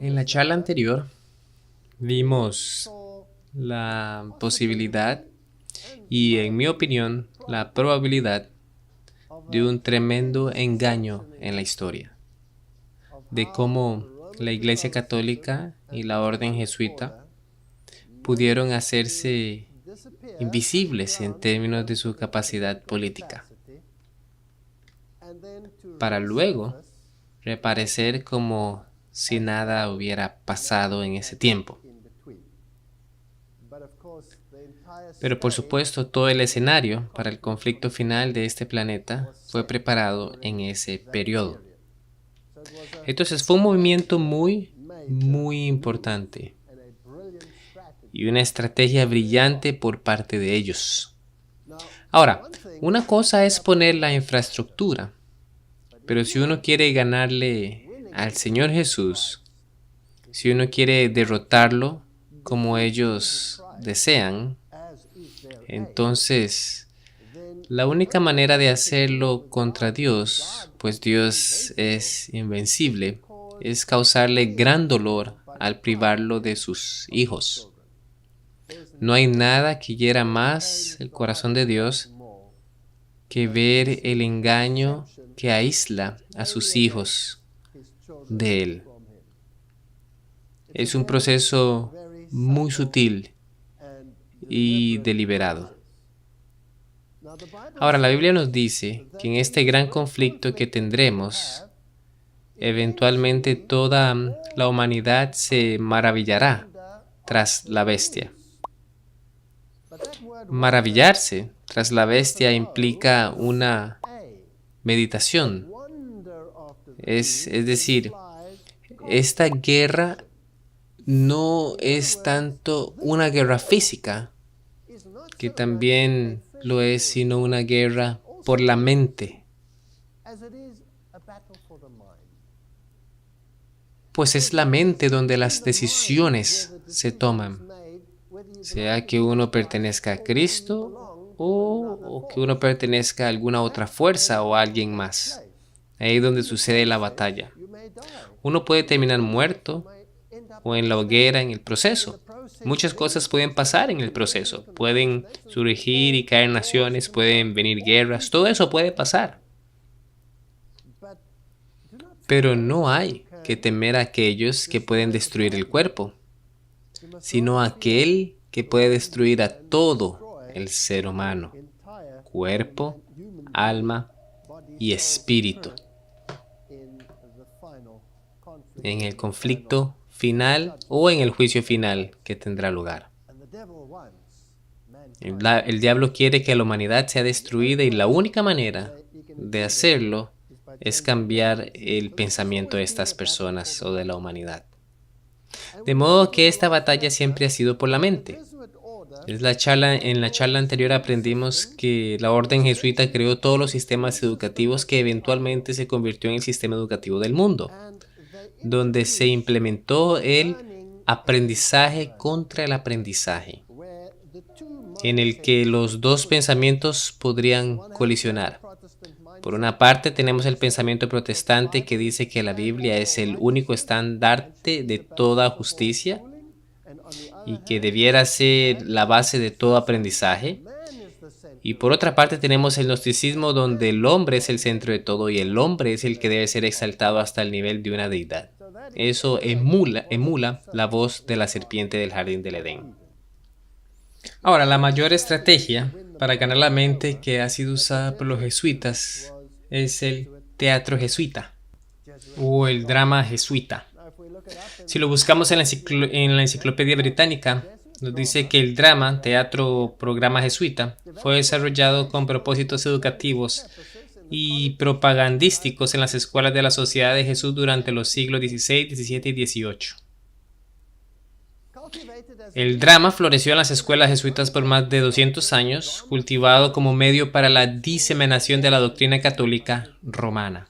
En la charla anterior vimos la posibilidad y, en mi opinión, la probabilidad de un tremendo engaño en la historia, de cómo la Iglesia Católica y la Orden Jesuita pudieron hacerse invisibles en términos de su capacidad política, para luego reaparecer como si nada hubiera pasado en ese tiempo. Pero por supuesto, todo el escenario para el conflicto final de este planeta fue preparado en ese periodo. Entonces fue un movimiento muy importante y una estrategia brillante por parte de ellos. Ahora, una cosa es poner la infraestructura, pero si uno quiere ganarle al Señor Jesús, si uno quiere derrotarlo como ellos desean, entonces la única manera de hacerlo contra Dios, pues Dios es invencible, es causarle gran dolor al privarlo de sus hijos. No hay nada que hiera más el corazón de Dios que ver el engaño que aísla a sus hijos de Él. Es un proceso muy sutil y deliberado. Ahora, la Biblia nos dice que en este gran conflicto que tendremos, eventualmente toda la humanidad se maravillará tras la bestia. Maravillarse tras la bestia implica una meditación. Es decir, esta guerra no es tanto una guerra física, que también lo es, sino una guerra por la mente. Pues es la mente donde las decisiones se toman, sea que uno pertenezca a Cristo o que uno pertenezca a alguna otra fuerza o a alguien más. Ahí es donde sucede la batalla. Uno puede terminar muerto o en la hoguera en el proceso. Muchas cosas pueden pasar en el proceso. Pueden surgir y caer naciones, pueden venir guerras, todo eso puede pasar. Pero no hay que temer a aquellos que pueden destruir el cuerpo, sino a aquel que puede destruir a todo el ser humano, cuerpo, alma y espíritu, en el conflicto final o en el juicio final que tendrá lugar. El diablo quiere que la humanidad sea destruida y la única manera de hacerlo es cambiar el pensamiento de estas personas o de la humanidad. De modo que esta batalla siempre ha sido por la mente. En la charla anterior aprendimos que la orden jesuita creó todos los sistemas educativos que eventualmente se convirtió en el sistema educativo del mundo, donde se implementó el aprendizaje contra el aprendizaje, en el que los dos pensamientos podrían colisionar. Por una parte tenemos el pensamiento protestante que dice que la Biblia es el único estandarte de toda justicia y que debiera ser la base de todo aprendizaje. Y por otra parte tenemos el gnosticismo, donde el hombre es el centro de todo y el hombre es el que debe ser exaltado hasta el nivel de una deidad. Eso emula la voz de la serpiente del jardín del Edén. Ahora, la mayor estrategia para ganar la mente que ha sido usada por los jesuitas es el teatro jesuita o el drama jesuita. Si lo buscamos en la enciclopedia británica, nos dice que el drama, teatro, programa jesuita fue desarrollado con propósitos educativos y propagandísticos en las escuelas de la Sociedad de Jesús durante los siglos XVI, XVII y XVIII. El drama floreció en las escuelas jesuitas por más de 200 años, cultivado como medio para la diseminación de la doctrina católica romana,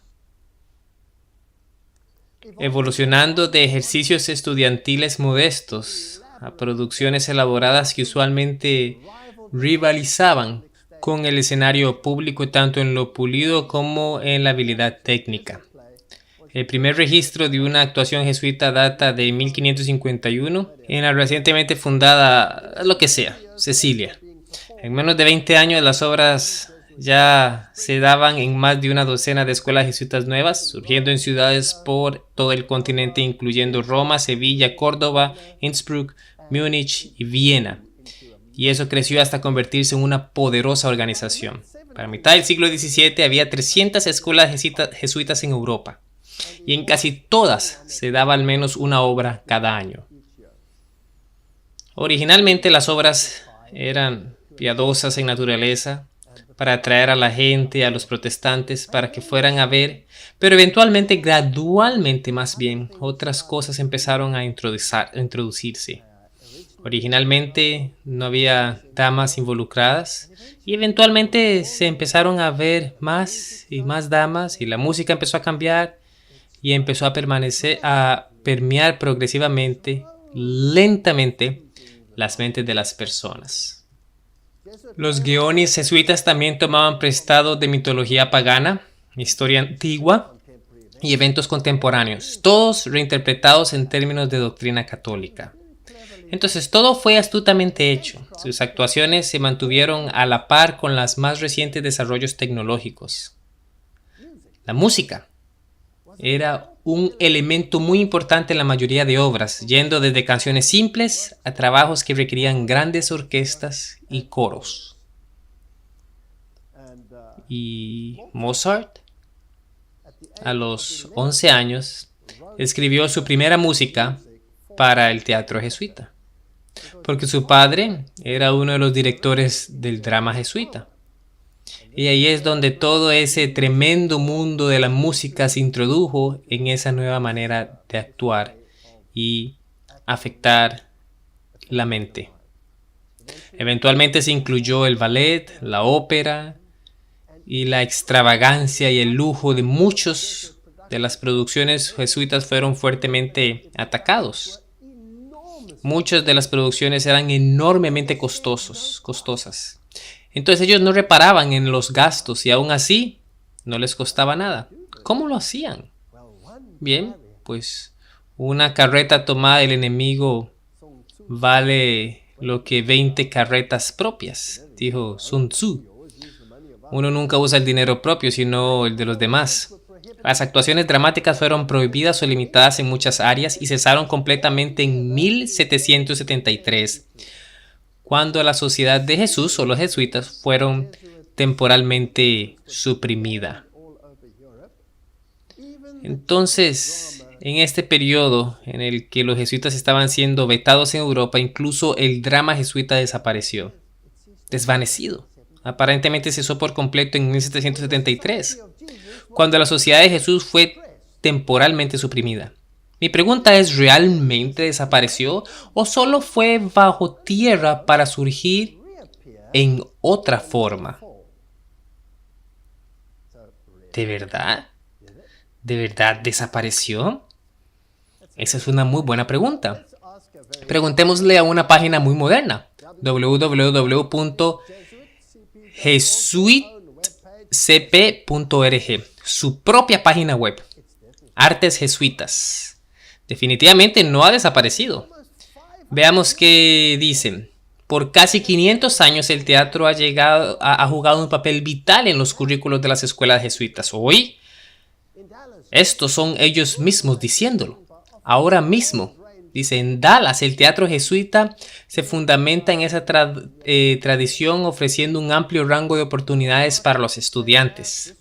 evolucionando de ejercicios estudiantiles modestos a producciones elaboradas que usualmente rivalizaban con el escenario público tanto en lo pulido como en la habilidad técnica. El primer registro de una actuación jesuita data de 1551 en la recientemente fundada, lo que sea, Cecilia. En menos de 20 años las obras ya se daban en más de una docena de escuelas jesuitas nuevas, surgiendo en ciudades por todo el continente, incluyendo Roma, Sevilla, Córdoba, Innsbruck, Múnich y Viena. Y eso creció hasta convertirse en una poderosa organización. Para mitad del siglo XVII había 300 escuelas jesuitas en Europa, y en casi todas se daba al menos una obra cada año. Originalmente las obras eran piadosas en naturaleza, para atraer a la gente, a los protestantes, para que fueran a ver, pero eventualmente, gradualmente más bien, otras cosas empezaron a introducirse. Originalmente no había damas involucradas y eventualmente se empezaron a ver más y más damas y la música empezó a cambiar y empezó a permear progresivamente, lentamente, las mentes de las personas. Los guiones jesuitas también tomaban prestado de mitología pagana, historia antigua y eventos contemporáneos, todos reinterpretados en términos de doctrina católica. Entonces todo fue astutamente hecho. Sus actuaciones se mantuvieron a la par con los más recientes desarrollos tecnológicos. La música era un elemento muy importante en la mayoría de obras, yendo desde canciones simples a trabajos que requerían grandes orquestas y coros. Y Mozart, a los 11 años, escribió su primera música para el teatro jesuita, porque su padre era uno de los directores del drama jesuita. Y ahí es donde todo ese tremendo mundo de la música se introdujo en esa nueva manera de actuar y afectar la mente. Eventualmente se incluyó el ballet, la ópera y la extravagancia y el lujo de muchas de las producciones jesuitas fueron fuertemente atacados. Muchas de las producciones eran enormemente costosas. Entonces ellos no reparaban en los gastos y aún así no les costaba nada. ¿Cómo lo hacían? Bien, pues una carreta tomada del enemigo vale lo que 20 carretas propias, dijo Sun Tzu. Uno nunca usa el dinero propio, sino el de los demás. Las actuaciones dramáticas fueron prohibidas o limitadas en muchas áreas y cesaron completamente en 1773. Cuando la Sociedad de Jesús o los jesuitas fueron temporalmente suprimida. Entonces, en este periodo en el que los jesuitas estaban siendo vetados en Europa, incluso el drama jesuita desapareció, desvanecido. Aparentemente cesó por completo en 1773, cuando la Sociedad de Jesús fue temporalmente suprimida. Mi pregunta es, ¿realmente desapareció o solo fue bajo tierra para surgir en otra forma? ¿De verdad? ¿De verdad desapareció? Esa es una muy buena pregunta. Preguntémosle a una página muy moderna, www.jesuitcp.org, su propia página web, Artes Jesuitas. Definitivamente no ha desaparecido. Veamos qué dicen. Por casi 500 años el teatro ha jugado un papel vital en los currículos de las escuelas jesuitas. Hoy, estos son ellos mismos diciéndolo. Ahora mismo, dice, en Dallas el teatro jesuita se fundamenta en esa tradición, ofreciendo un amplio rango de oportunidades para los estudiantes.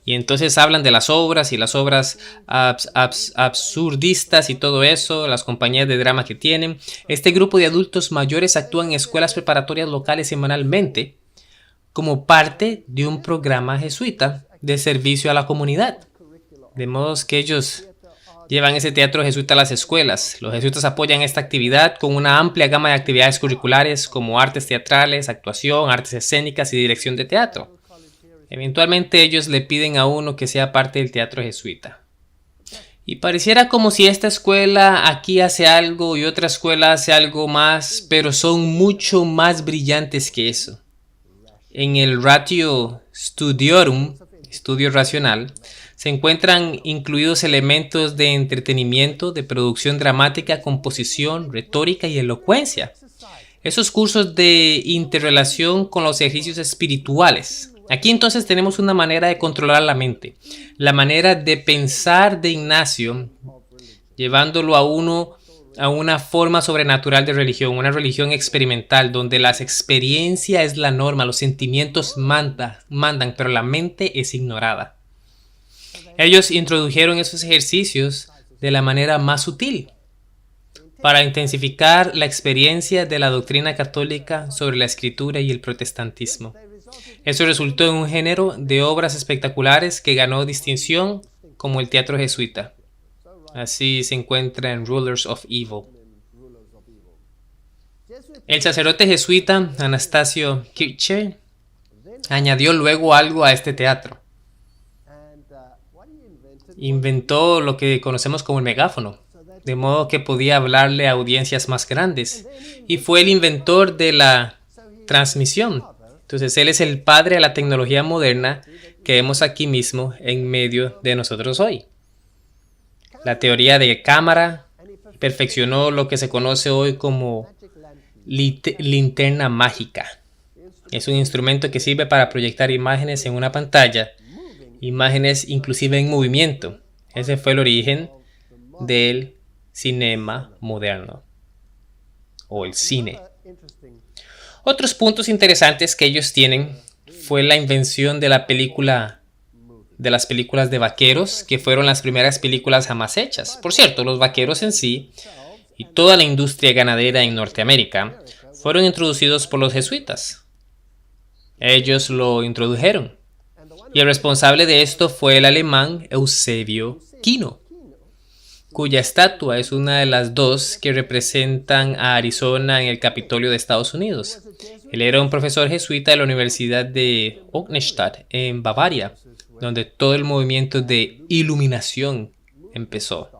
Y entonces hablan de las obras y las obras absurdistas y todo eso, las compañías de drama que tienen. Este grupo de adultos mayores actúan en escuelas preparatorias locales semanalmente como parte de un programa jesuita de servicio a la comunidad. De modo que ellos llevan ese teatro jesuita a las escuelas. Los jesuitas apoyan esta actividad con una amplia gama de actividades curriculares como artes teatrales, actuación, artes escénicas y dirección de teatro. Eventualmente ellos le piden a uno que sea parte del teatro jesuita. Y pareciera como si esta escuela aquí hace algo y otra escuela hace algo más, pero son mucho más brillantes que eso. En el Ratio Studiorum, estudio racional, se encuentran incluidos elementos de entretenimiento, de producción dramática, composición, retórica y elocuencia. Esos cursos de interrelación con los ejercicios espirituales. Aquí entonces tenemos una manera de controlar la mente, la manera de pensar de Ignacio, llevándolo a uno a una forma sobrenatural de religión, una religión experimental, donde la experiencia es la norma, los sentimientos mandan, pero la mente es ignorada. Ellos introdujeron esos ejercicios de la manera más sutil, para intensificar la experiencia de la doctrina católica sobre la escritura y el protestantismo. Eso resultó en un género de obras espectaculares que ganó distinción como el teatro jesuita. Así se encuentra en Rulers of Evil. El sacerdote jesuita Anastasio Kircher añadió luego algo a este teatro. Inventó lo que conocemos como el megáfono, de modo que podía hablarle a audiencias más grandes, y fue el inventor de la transmisión. Entonces él es el padre de la tecnología moderna que vemos aquí mismo en medio de nosotros hoy. La teoría de cámara perfeccionó lo que se conoce hoy como linterna mágica. Es un instrumento que sirve para proyectar imágenes en una pantalla, imágenes inclusive en movimiento. Ese fue el origen del cinema moderno o el cine. Otros puntos interesantes que ellos tienen fue la invención de las películas de vaqueros, que fueron las primeras películas jamás hechas. Por cierto, los vaqueros en sí y toda la industria ganadera en Norteamérica fueron introducidos por los jesuitas. Ellos lo introdujeron. Y el responsable de esto fue el alemán Eusebio Kino, cuya estatua es una de las dos que representan a Arizona en el Capitolio de Estados Unidos. Él era un profesor jesuita de la Universidad de Otternstadt en Bavaria, donde todo el movimiento de iluminación empezó.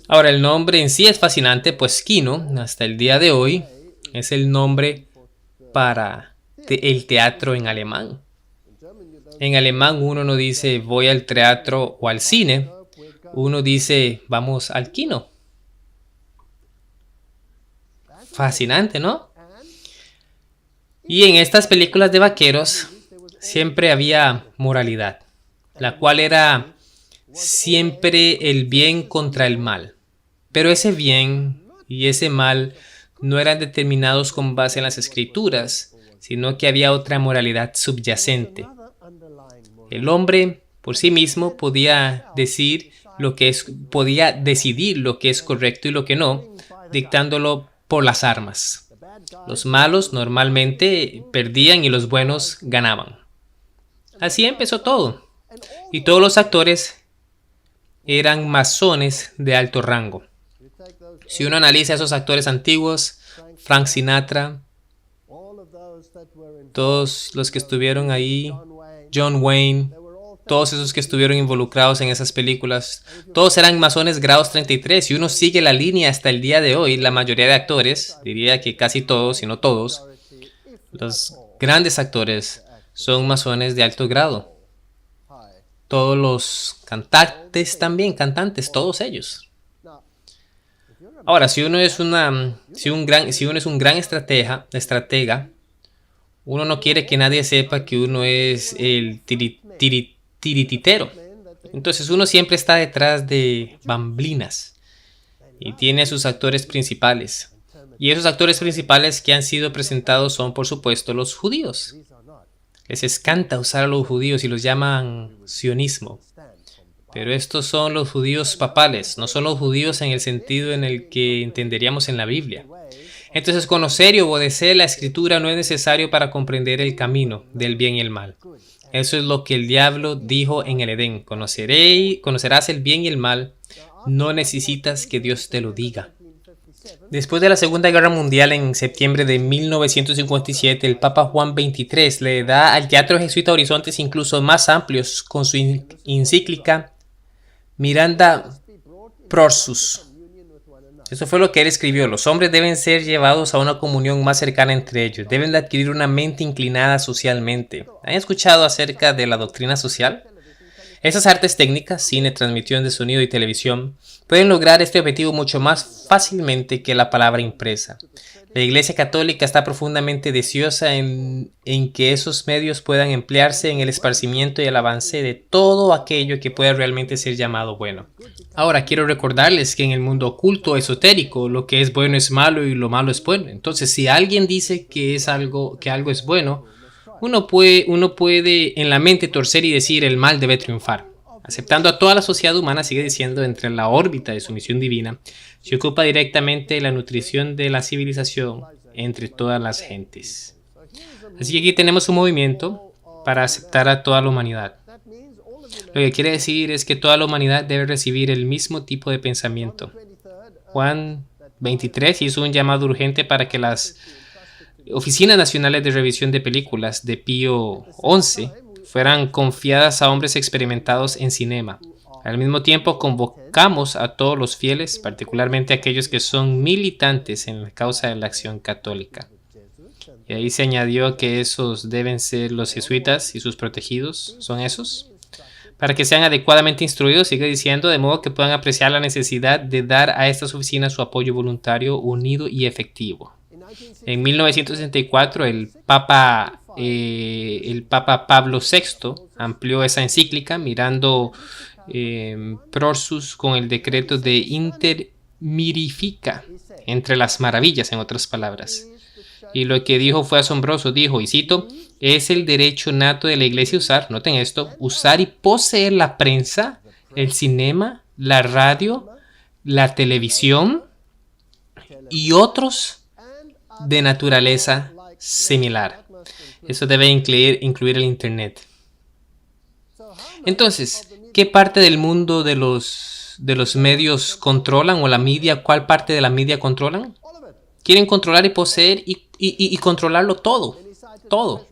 Ahora, el nombre en sí es fascinante, pues Kino, hasta el día de hoy, es el nombre para el teatro en alemán. En alemán uno no dice voy al teatro o al cine, uno dice vamos al kino. Fascinante, ¿no? Y en estas películas de vaqueros siempre había moralidad, la cual era siempre el bien contra el mal. Pero ese bien y ese mal no eran determinados con base en las escrituras, sino que había otra moralidad subyacente. El hombre por sí mismo podía decidir lo que es correcto y lo que no, dictándolo por las armas. Los malos normalmente perdían y los buenos ganaban. Así empezó todo. Y todos los actores eran masones de alto rango. Si uno analiza esos actores antiguos, Frank Sinatra, todos los que estuvieron ahí, John Wayne, todos esos que estuvieron involucrados en esas películas, todos eran masones grados 33. Si uno sigue la línea hasta el día de hoy, la mayoría de actores, diría que casi todos, si no todos, los grandes actores son masones de alto grado. Todos los cantantes también, todos ellos. Ahora, si uno es un gran estratega, uno no quiere que nadie sepa que uno es el tirititero. Entonces uno siempre está detrás de bamblinas y tiene a sus actores principales. Y esos actores principales que han sido presentados son, por supuesto, los judíos. Les encanta usar a los judíos y los llaman sionismo. Pero estos son los judíos papales, no son los judíos en el sentido en el que entenderíamos en la Biblia. Entonces, conocer y obedecer la escritura no es necesario para comprender el camino del bien y el mal. Eso es lo que el diablo dijo en el Edén. Conocerás el bien y el mal, no necesitas que Dios te lo diga. Después de la Segunda Guerra Mundial, en septiembre de 1957, el Papa Juan XXIII le da al teatro jesuita horizontes incluso más amplios con su encíclica Miranda Prorsus. Eso fue lo que él escribió. Los hombres deben ser llevados a una comunión más cercana entre ellos. Deben de adquirir una mente inclinada socialmente. ¿Han escuchado acerca de la doctrina social? Esas artes técnicas, cine, transmisión de sonido y televisión, pueden lograr este objetivo mucho más fácilmente que la palabra impresa. La Iglesia Católica está profundamente deseosa en que esos medios puedan emplearse en el esparcimiento y el avance de todo aquello que pueda realmente ser llamado bueno. Ahora, quiero recordarles que en el mundo oculto esotérico, lo que es bueno es malo y lo malo es bueno. Entonces, si alguien dice que algo es bueno, uno puede en la mente torcer y decir el mal debe triunfar. Aceptando a toda la sociedad humana, sigue diciendo, entre la órbita de su misión divina, se ocupa directamente de la nutrición de la civilización entre todas las gentes. Así que aquí tenemos un movimiento para aceptar a toda la humanidad. Lo que quiere decir es que toda la humanidad debe recibir el mismo tipo de pensamiento. Juan 23 hizo un llamado urgente para que las Oficinas Nacionales de Revisión de Películas de Pío XI fueran confiadas a hombres experimentados en cinema. Al mismo tiempo, convocamos a todos los fieles, particularmente aquellos que son militantes en la causa de la acción católica. Y ahí se añadió que esos deben ser los jesuitas y sus protegidos, ¿son esos? Para que sean adecuadamente instruidos, sigue diciendo, de modo que puedan apreciar la necesidad de dar a estas oficinas su apoyo voluntario, unido y efectivo. En 1964, el Papa Pablo VI amplió esa encíclica mirando Prorsus con el decreto de intermirifica, entre las maravillas, en otras palabras. Y lo que dijo fue asombroso. Dijo, y cito, es el derecho nato de la Iglesia usar, noten esto, usar y poseer la prensa, el cinema, la radio, la televisión y otros de naturaleza similar. Eso debe incluir el Internet. Entonces, ¿qué parte del mundo de los medios controlan o la media? ¿Cuál parte de la media controlan? Quieren controlar y poseer y controlarlo todo. Todo.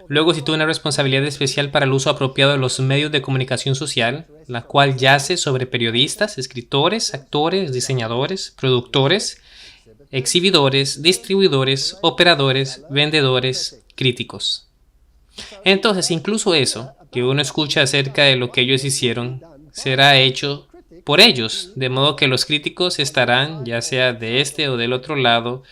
Luego sitúa una responsabilidad especial para el uso apropiado de los medios de comunicación social, la cual yace sobre periodistas, escritores, actores, diseñadores, productores, exhibidores, distribuidores, operadores, vendedores, críticos. Entonces, incluso eso, que uno escucha acerca de lo que ellos hicieron, será hecho por ellos, de modo que los críticos estarán, ya sea de este o del otro lado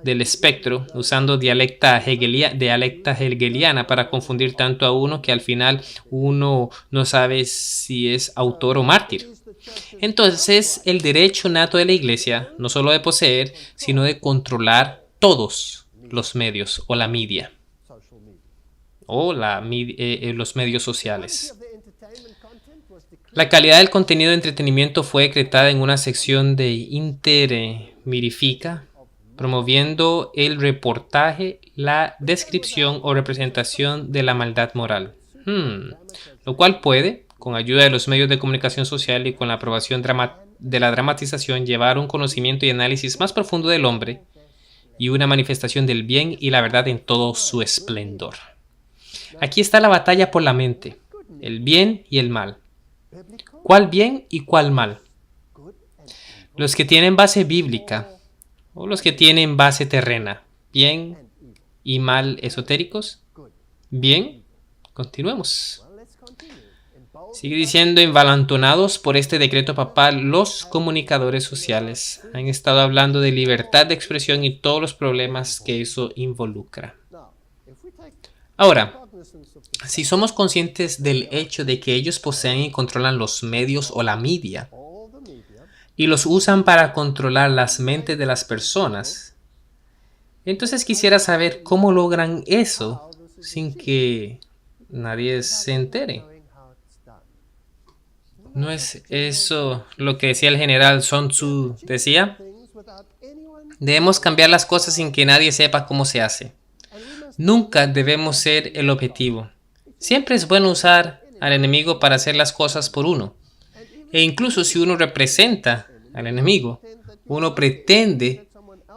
del espectro, usando dialecta hegeliana para confundir tanto a uno que al final uno no sabe si es autor o mártir. Entonces es el derecho nato de la Iglesia, no solo de poseer, sino de controlar todos los medios o la media, o los medios sociales. La calidad del contenido de entretenimiento fue decretada en una sección de Intermirifica, promoviendo el reportaje, la descripción o representación de la maldad moral. Lo cual puede, con ayuda de los medios de comunicación social y con la aprobación de la dramatización, llevar un conocimiento y análisis más profundo del hombre y una manifestación del bien y la verdad en todo su esplendor. Aquí está la batalla por la mente, el bien y el mal. ¿Cuál bien y cuál mal? Los que tienen base bíblica o los que tienen base terrena, bien y mal esotéricos. Bien, continuemos. Sigue diciendo, envalentonados por este decreto papal, los comunicadores sociales han estado hablando de libertad de expresión y todos los problemas que eso involucra. Ahora, si somos conscientes del hecho de que ellos poseen y controlan los medios o la media, y los usan para controlar las mentes de las personas, entonces quisiera saber cómo logran eso sin que nadie se entere. ¿No es eso lo que decía el general Sun Tzu? Decía, debemos cambiar las cosas sin que nadie sepa cómo se hace. Nunca debemos ser el objetivo. Siempre es bueno usar al enemigo para hacer las cosas por uno. E incluso si uno representa al enemigo, uno pretende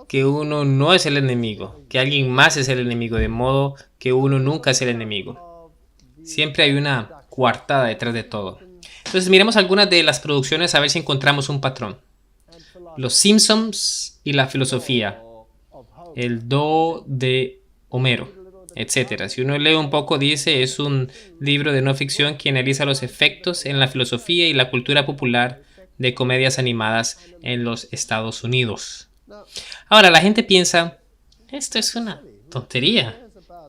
que uno no es el enemigo, que alguien más es el enemigo, de modo que uno nunca es el enemigo. Siempre hay una coartada detrás de todo. Entonces miremos algunas de las producciones a ver si encontramos un patrón. Los Simpsons y la filosofía. El Do de Homero. etc. Si uno lee un poco, dice, es un libro de no ficción que analiza los efectos en la filosofía y la cultura popular de comedias animadas en los Estados Unidos. Ahora, la gente piensa, esto es una tontería.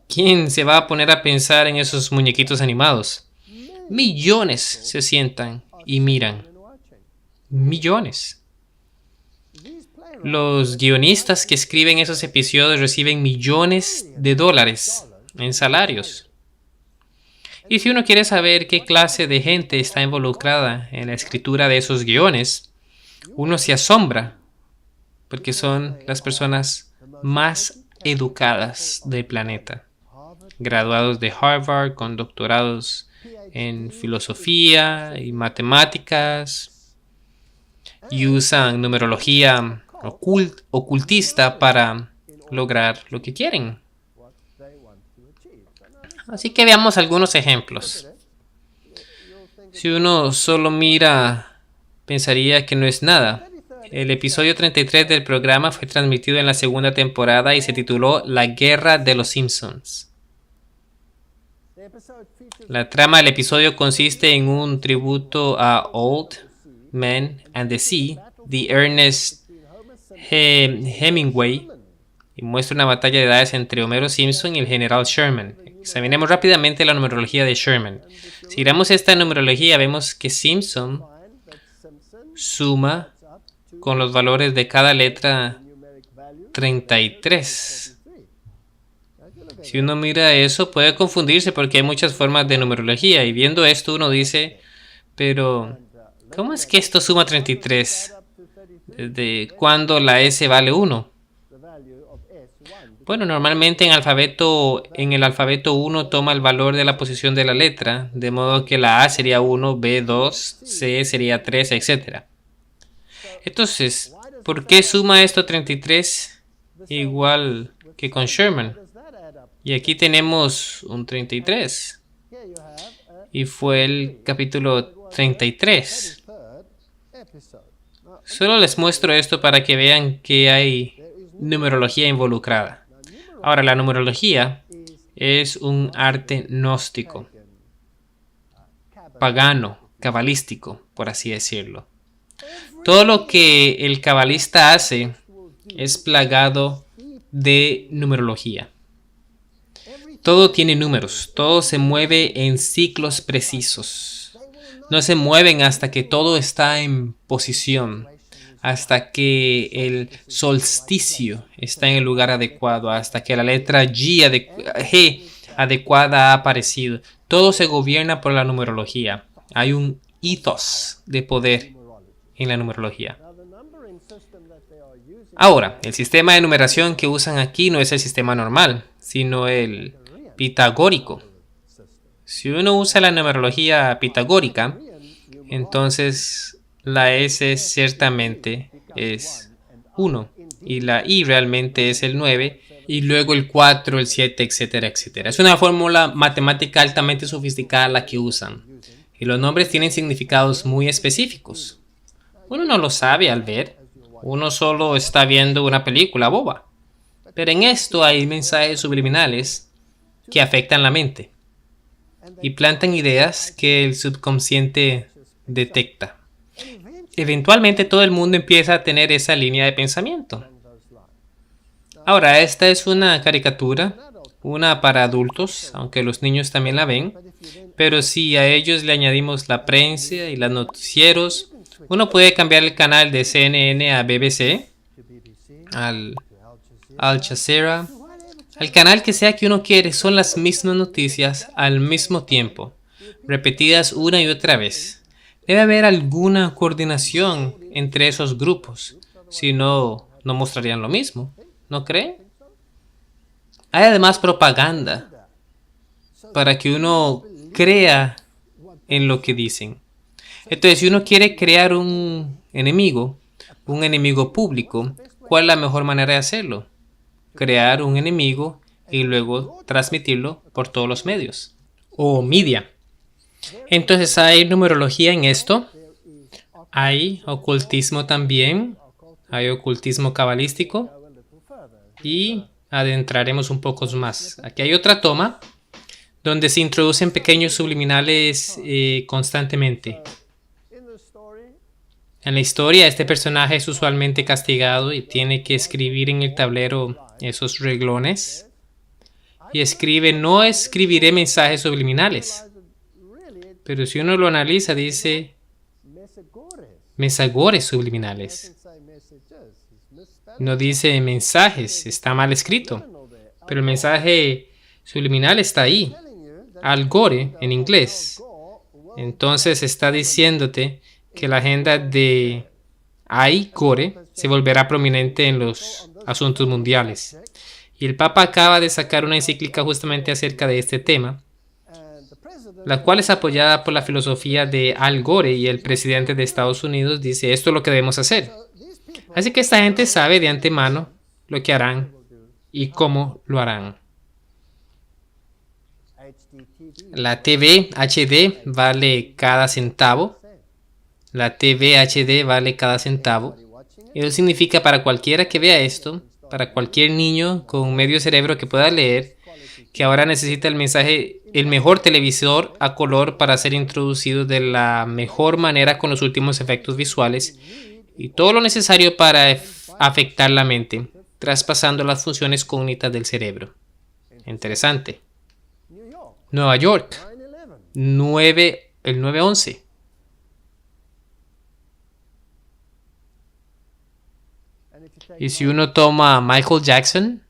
¿Quién se va a poner a pensar en esos muñequitos animados? Millones se sientan y miran. Millones. Los guionistas que escriben esos episodios reciben millones de dólares en salarios. Y si uno quiere saber qué clase de gente está involucrada en la escritura de esos guiones, uno se asombra, porque son las personas más educadas del planeta. Graduados de Harvard con doctorados en filosofía y matemáticas, y usan numerología ocultista para lograr lo que quieren. Así que veamos algunos ejemplos. Si uno solo mira, pensaría que no es nada. El episodio 33 del programa fue transmitido en la segunda temporada y se tituló La Guerra de los Simpsons. La trama del episodio consiste en un tributo a Old Man and the Sea de Ernest Hemingway y muestra una batalla de edades entre Homero Simpson y el general Sherman. Examinemos rápidamente la numerología de Sherman. Si miramos esta numerología, vemos que Simpson suma con los valores de cada letra 33. Si uno mira eso, puede confundirse porque hay muchas formas de numerología. Y viendo esto, uno dice, pero ¿cómo es que esto suma 33? ¿Desde cuándo la S vale 1? Bueno, normalmente en el alfabeto 1 toma el valor de la posición de la letra, de modo que la A sería 1, B 2, C sería 3, etc. Entonces, ¿por qué suma esto 33 igual que con Sherman? Y aquí tenemos un 33. Y fue el capítulo 33. Solo les muestro esto para que vean que hay numerología involucrada. Ahora, la numerología es un arte gnóstico, pagano, cabalístico, por así decirlo. Todo lo que el cabalista hace es plagado de numerología. Todo tiene números, todo se mueve en ciclos precisos. No se mueven hasta que todo está en posición, hasta que el solsticio está en el lugar adecuado, hasta que la letra G adecuada ha aparecido. Todo se gobierna por la numerología. Hay un ethos de poder en la numerología. Ahora, el sistema de numeración que usan aquí no es el sistema normal, sino el pitagórico. Si uno usa la numerología pitagórica, entonces la S ciertamente es 1 y la I realmente es el 9 y luego el 4, el 7, etcétera, etcétera. Es una fórmula matemática altamente sofisticada la que usan y los nombres tienen significados muy específicos. Uno no lo sabe al ver, uno solo está viendo una película boba. Pero en esto hay mensajes subliminales que afectan la mente y plantan ideas que el subconsciente detecta. Eventualmente todo el mundo empieza a tener esa línea de pensamiento. Ahora, esta es una caricatura, una para adultos, aunque los niños también la ven, pero si a ellos le añadimos la prensa y los noticieros, uno puede cambiar el canal de CNN a BBC, al Al Jazeera, al canal que sea que uno quiere. Son las mismas noticias al mismo tiempo, repetidas una y otra vez. Debe haber alguna coordinación entre esos grupos, si no, no mostrarían lo mismo, ¿no cree? Hay además propaganda para que uno crea en lo que dicen. Entonces, si uno quiere crear un enemigo público, ¿cuál es la mejor manera de hacerlo? Crear un enemigo y luego transmitirlo por todos los medios o media. Entonces hay numerología en esto, hay ocultismo también, hay ocultismo cabalístico y adentraremos un poco más. Aquí hay otra toma donde se introducen pequeños subliminales constantemente. En la historia, este personaje es usualmente castigado y tiene que escribir en el tablero esos reglones. Y escribe: no escribiré mensajes subliminales. Pero si uno lo analiza, dice mensagores subliminales. No dice mensajes, está mal escrito. Pero el mensaje subliminal está ahí. Al Gore en inglés. Entonces está diciéndote que la agenda de Al Gore se volverá prominente en los asuntos mundiales. Y el Papa acaba de sacar una encíclica justamente acerca de este tema, la cual es apoyada por la filosofía de Al Gore, y el presidente de Estados Unidos dice: esto es lo que debemos hacer. Así que esta gente sabe de antemano lo que harán y cómo lo harán. La TV HD vale cada centavo. La TV HD vale cada centavo. Eso significa, para cualquiera que vea esto, para cualquier niño con medio cerebro que pueda leer, que ahora necesita el mejor televisor a color para ser introducido de la mejor manera con los últimos efectos visuales y todo lo necesario para afectar la mente, traspasando las funciones cognitivas del cerebro. Interesante. Nueva York, el 9/11. Y si uno toma Michael Jackson,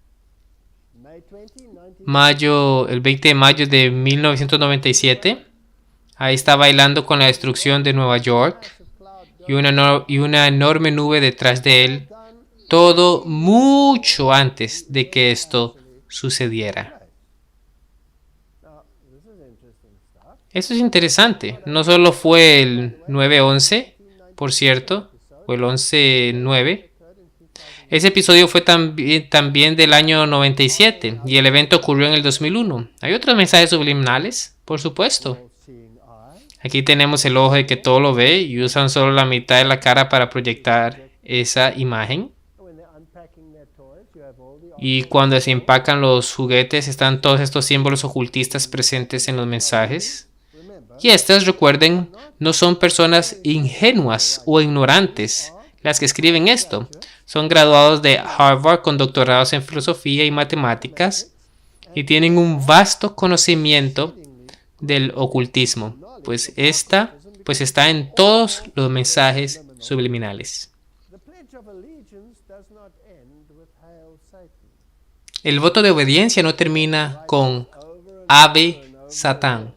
el 20 de mayo de 1997, ahí está bailando con la destrucción de Nueva York y una enorme nube detrás de él, todo mucho antes de que esto sucediera. Eso es interesante. No solo fue el 9/11, por cierto, o el 11/9. Ese episodio fue también del año 97 y el evento ocurrió en el 2001. Hay otros mensajes subliminales, por supuesto. Aquí tenemos el ojo de que todo lo ve y usan solo la mitad de la cara para proyectar esa imagen. Y cuando se empacan los juguetes, están todos estos símbolos ocultistas presentes en los mensajes. Y estas, recuerden, no son personas ingenuas o ignorantes las que escriben esto. Son graduados de Harvard con doctorados en filosofía y matemáticas y tienen un vasto conocimiento del ocultismo, pues está en todos los mensajes subliminales. El voto de obediencia no termina con Ave Satán.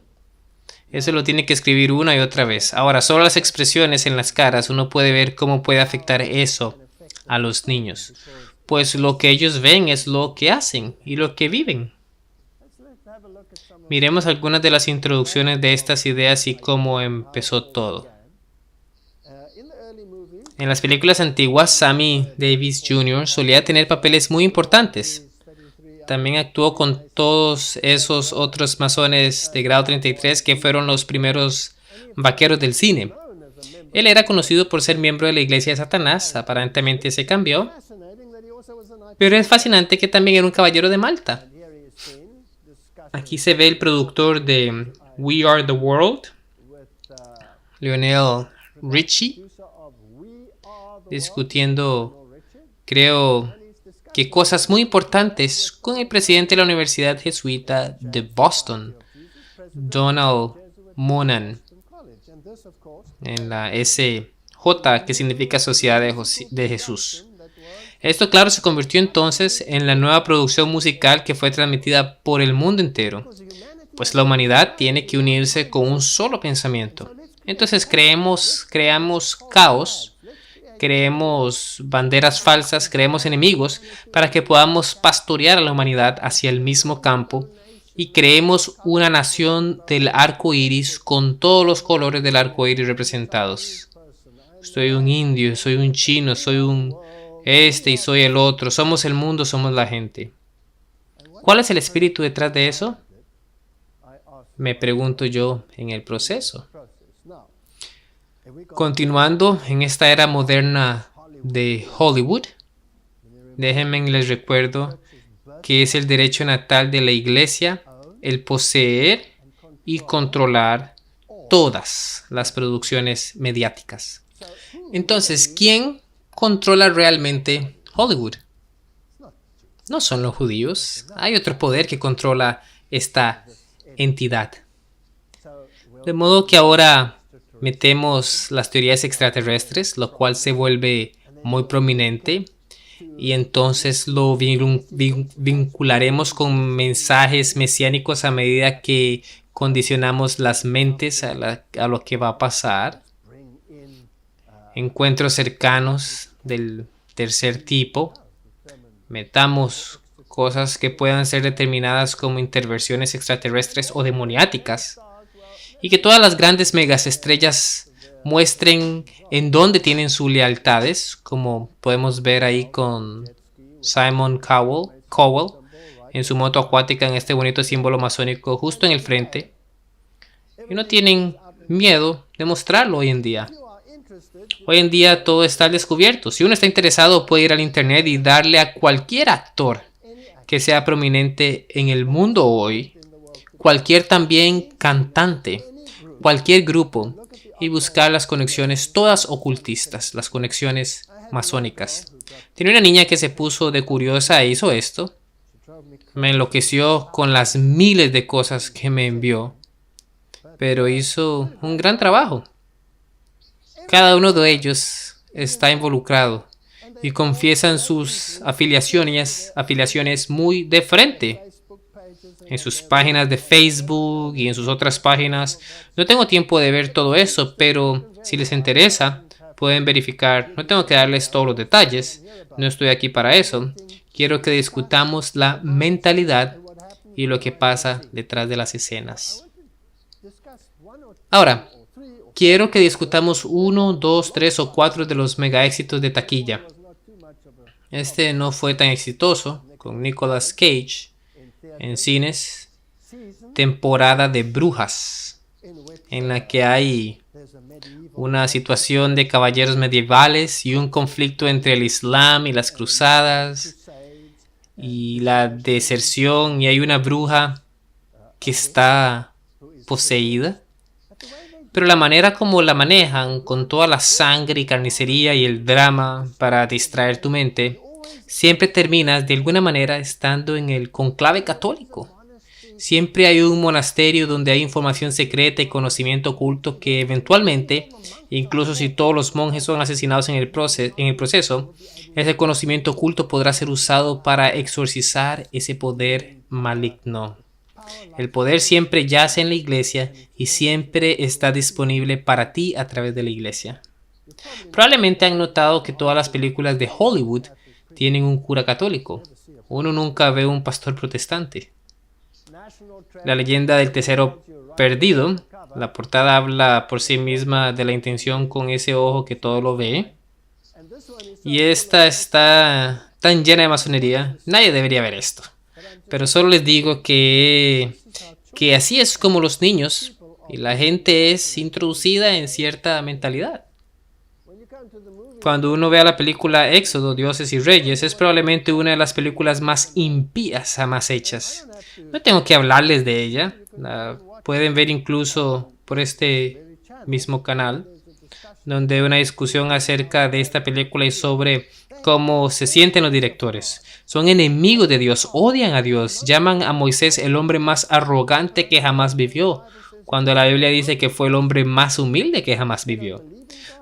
Eso lo tiene que escribir una y otra vez. Ahora, solo las expresiones en las caras, uno puede ver cómo puede afectar eso a los niños. Pues lo que ellos ven es lo que hacen y lo que viven. Miremos algunas de las introducciones de estas ideas y cómo empezó todo. En las películas antiguas, Sammy Davis Jr. solía tener papeles muy importantes. También actuó con todos esos otros masones de grado 33 que fueron los primeros vaqueros del cine. Él era conocido por ser miembro de la iglesia de Satanás, aparentemente se cambió. Pero es fascinante que también era un caballero de Malta. Aquí se ve el productor de We Are the World, Lionel Richie, discutiendo, creo que cosas muy importantes con el presidente de la Universidad Jesuita de Boston, Donald Monan, en la SJ, que significa Sociedad de Jesús. Esto, claro, se convirtió entonces en la nueva producción musical que fue transmitida por el mundo entero, pues la humanidad tiene que unirse con un solo pensamiento. Entonces creamos caos, creemos banderas falsas, creemos enemigos para que podamos pastorear a la humanidad hacia el mismo campo y creemos una nación del arco iris con todos los colores del arco iris representados. Soy un indio, soy un chino, soy un y soy el otro. Somos el mundo, somos la gente. ¿Cuál es el espíritu detrás de eso? Me pregunto yo en el proceso. Continuando en esta era moderna de Hollywood, déjenme les recuerdo que es el derecho natal de la Iglesia, el poseer y controlar todas las producciones mediáticas. Entonces, ¿quién controla realmente Hollywood? No son los judíos. Hay otro poder que controla esta entidad. De modo que ahora metemos las teorías extraterrestres, lo cual se vuelve muy prominente, y entonces lo vincularemos con mensajes mesiánicos a medida que condicionamos las mentes a lo que va a pasar. Encuentros cercanos del tercer tipo. Metamos cosas que puedan ser determinadas como intervenciones extraterrestres o demoniáticas. Y que todas las grandes megaestrellas muestren en dónde tienen sus lealtades, como podemos ver ahí con Simon Cowell en su moto acuática en este bonito símbolo masónico justo en el frente. Y no tienen miedo de mostrarlo hoy en día. Hoy en día todo está al descubierto. Si uno está interesado, puede ir al internet y darle a cualquier actor que sea prominente en el mundo hoy, cualquier también cantante, cualquier grupo, y buscar las conexiones todas ocultistas, las conexiones masónicas. Tenía una niña que se puso de curiosa e hizo esto. Me enloqueció con las miles de cosas que me envió, pero hizo un gran trabajo. Cada uno de ellos está involucrado y confiesan sus afiliaciones muy de frente en sus páginas de Facebook y en sus otras páginas. No tengo tiempo de ver todo eso, pero si les interesa, pueden verificar. No tengo que darles todos los detalles. No estoy aquí para eso. Quiero que discutamos la mentalidad y lo que pasa detrás de las escenas. Ahora, quiero que discutamos 1, 2, 3 o 4 de los mega éxitos de taquilla. Este no fue tan exitoso, con Nicolas Cage en cines. Temporada de Brujas, en la que hay una situación de caballeros medievales y un conflicto entre el Islam y las cruzadas y la deserción, y hay una bruja que está poseída. Pero la manera como la manejan, con toda la sangre y carnicería y el drama para distraer tu mente, siempre terminas de alguna manera estando en el conclave católico. Siempre hay un monasterio donde hay información secreta y conocimiento oculto que eventualmente, incluso si todos los monjes son asesinados en el proceso, ese conocimiento oculto podrá ser usado para exorcizar ese poder maligno. El poder siempre yace en la iglesia y siempre está disponible para ti a través de la iglesia. Probablemente han notado que todas las películas de Hollywood tienen un cura católico. Uno nunca ve un pastor protestante. La leyenda del tesoro perdido, la portada habla por sí misma de la intención con ese ojo que todo lo ve. Y esta está tan llena de masonería, nadie debería ver esto. Pero solo les digo que así es como los niños y la gente es introducida en cierta mentalidad. Cuando uno vea la película Éxodo, Dioses y Reyes, es probablemente una de las películas más impías jamás hechas. No tengo que hablarles de ella. La pueden ver incluso por este mismo canal, donde hay una discusión acerca de esta película y sobre cómo se sienten los directores. Son enemigos de Dios, odian a Dios, llaman a Moisés el hombre más arrogante que jamás vivió, cuando la Biblia dice que fue el hombre más humilde que jamás vivió.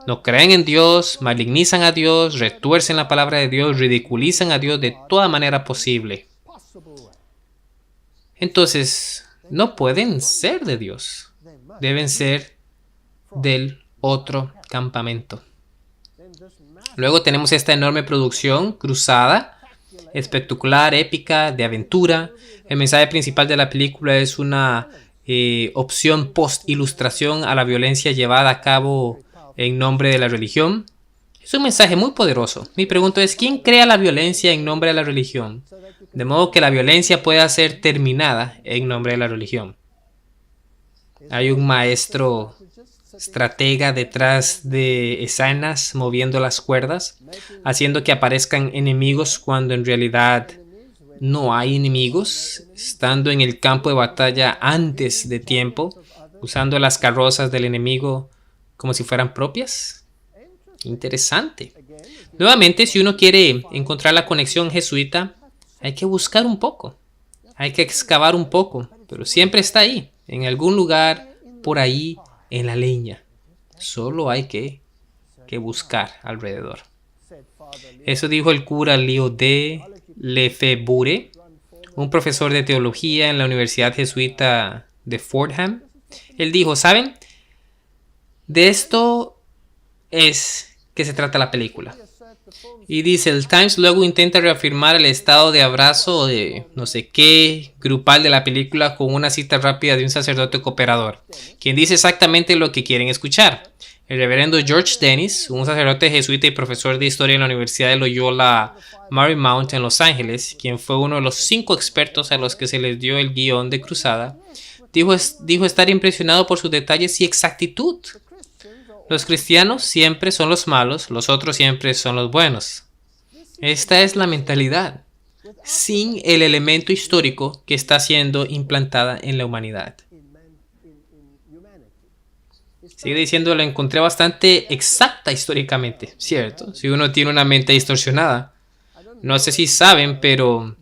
No creen en Dios, malignizan a Dios, retuercen la palabra de Dios, ridiculizan a Dios de toda manera posible. Entonces, no pueden ser de Dios. Deben ser del otro campamento. Luego tenemos esta enorme producción cruzada, espectacular, épica, de aventura. El mensaje principal de la película es una opción post-ilustración a la violencia llevada a cabo en nombre de la religión. Es un mensaje muy poderoso. Mi pregunta es, ¿quién crea la violencia en nombre de la religión? De modo que la violencia pueda ser terminada en nombre de la religión. Hay un maestro estratega detrás de escenas moviendo las cuerdas, haciendo que aparezcan enemigos cuando en realidad no hay enemigos, estando en el campo de batalla antes de tiempo, usando las carrozas del enemigo como si fueran propias. Interesante. Nuevamente, si uno quiere encontrar la conexión jesuita, hay que buscar un poco, hay que excavar un poco, pero siempre está ahí, en algún lugar, por ahí, en la leña. Solo hay que buscar alrededor. Eso dijo el cura Leo de Lefebvre, un profesor de teología en la Universidad Jesuita de Fordham. Él dijo, ¿saben? De esto es que se trata la película. Y dice, el Times luego intenta reafirmar el estado de abrazo de no sé qué grupal de la película con una cita rápida de un sacerdote cooperador, quien dice exactamente lo que quieren escuchar. El reverendo George Dennis, un sacerdote jesuita y profesor de historia en la Universidad de Loyola Marymount en Los Ángeles, quien fue uno de los 5 expertos a los que se les dio el guión de Cruzada, dijo estar impresionado por sus detalles y exactitud. Los cristianos siempre son los malos, los otros siempre son los buenos. Esta es la mentalidad, sin el elemento histórico que está siendo implantada en la humanidad. Sigue diciendo, la encontré bastante exacta históricamente, ¿cierto? Si uno tiene una mente distorsionada. No sé si saben, pero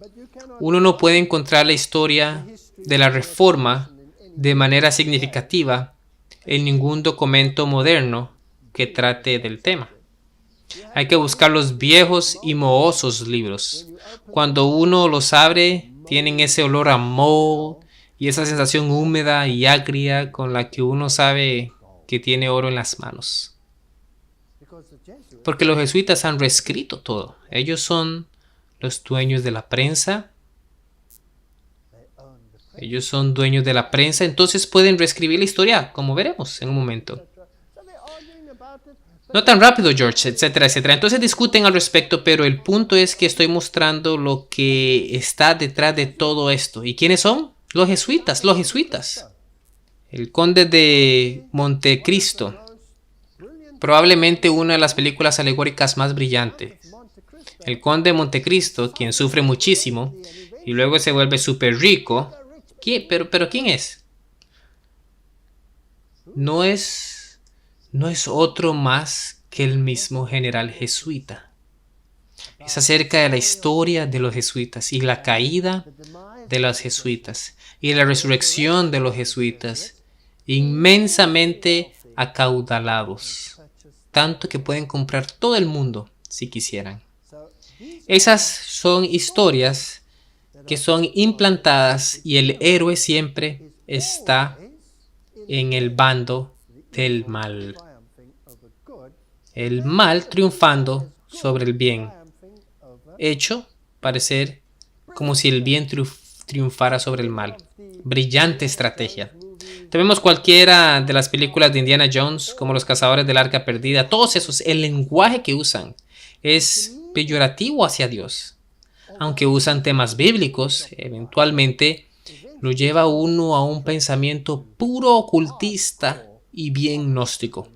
uno no puede encontrar la historia de la Reforma de manera significativa en ningún documento moderno que trate del tema. Hay que buscar los viejos y mohosos libros. Cuando uno los abre, tienen ese olor a moho y esa sensación húmeda y agria con la que uno sabe que tiene oro en las manos. Porque los jesuitas han reescrito todo. Ellos son los dueños de la prensa. Ellos son dueños de la prensa, entonces pueden reescribir la historia, como veremos en un momento. No tan rápido, George, etcétera, etcétera. Entonces discuten al respecto, pero el punto es que estoy mostrando lo que está detrás de todo esto. ¿Y quiénes son? Los jesuitas, los jesuitas. El Conde de Montecristo. Probablemente una de las películas alegóricas más brillantes. El Conde de Montecristo, quien sufre muchísimo y luego se vuelve súper rico. ¿Pero quién es? No es otro más que el mismo general jesuita. Es acerca de la historia de los jesuitas y la caída de los jesuitas y la resurrección de los jesuitas, inmensamente acaudalados, tanto que pueden comprar todo el mundo si quisieran. Esas son historias que son implantadas y el héroe siempre está en el bando del mal. El mal triunfando sobre el bien, hecho parecer como si el bien triunfara sobre el mal. Brillante estrategia. Tenemos cualquiera de las películas de Indiana Jones, como Los Cazadores del Arca Perdida, todos esos, el lenguaje que usan es peyorativo hacia Dios. Aunque usan temas bíblicos, eventualmente lo lleva uno a un pensamiento puro ocultista y bien gnóstico.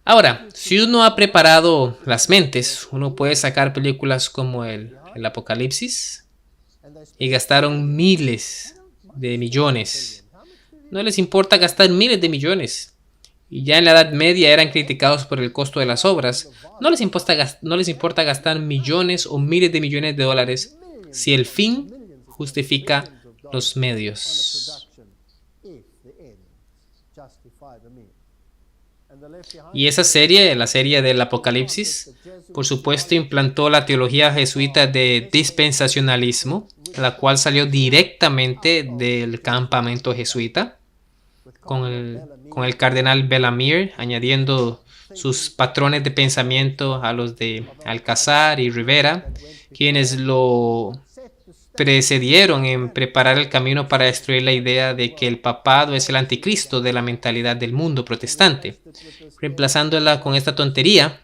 Ahora, si uno ha preparado las mentes, uno puede sacar películas como el Apocalipsis y gastaron miles de millones. No les importa gastar miles de millones. Y ya en la Edad Media eran criticados por el costo de las obras. No les importa gastar millones o miles de millones de dólares si el fin justifica los medios. Y esa serie, la serie del Apocalipsis, por supuesto implantó la teología jesuita de dispensacionalismo, la cual salió directamente del campamento jesuita, con el cardenal Bellarmine, añadiendo sus patrones de pensamiento a los de Alcázar y Rivera, quienes lo precedieron en preparar el camino para destruir la idea de que el papado es el anticristo de la mentalidad del mundo protestante, reemplazándola con esta tontería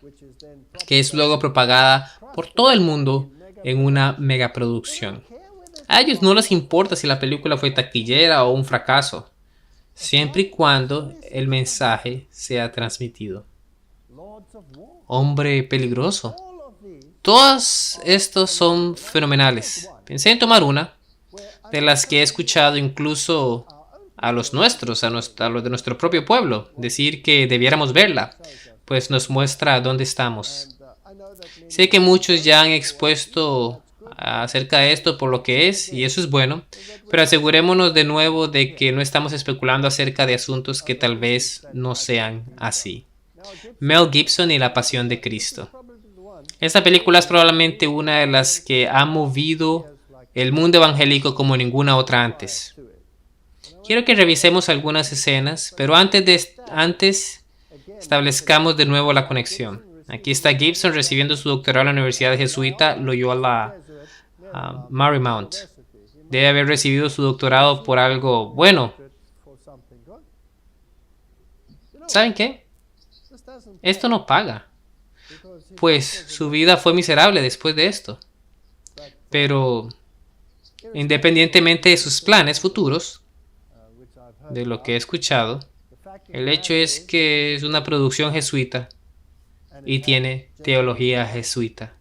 que es luego propagada por todo el mundo en una megaproducción. A ellos no les importa si la película fue taquillera o un fracaso, siempre y cuando el mensaje sea transmitido. Hombre peligroso. Todos estos son fenomenales. Pensé en tomar una de las que he escuchado incluso a los nuestros, a los de nuestro propio pueblo, decir que debiéramos verla, pues nos muestra dónde estamos. Sé que muchos ya han expuesto acerca de esto por lo que es, y eso es bueno, pero asegurémonos de nuevo de que no estamos especulando acerca de asuntos que tal vez no sean así. Mel Gibson y la Pasión de Cristo. Esta película es probablemente una de las que ha movido el mundo evangélico como ninguna otra antes. Quiero que revisemos algunas escenas, pero antes establezcamos de nuevo la conexión. Aquí está Gibson recibiendo su doctorado en la Universidad Jesuita Loyola Marymount. Debe haber recibido su doctorado por algo bueno. ¿Saben qué? Esto no paga, pues su vida fue miserable después de esto. Pero, independientemente de sus planes futuros, de lo que he escuchado, el hecho es que es una producción jesuita y tiene teología jesuita.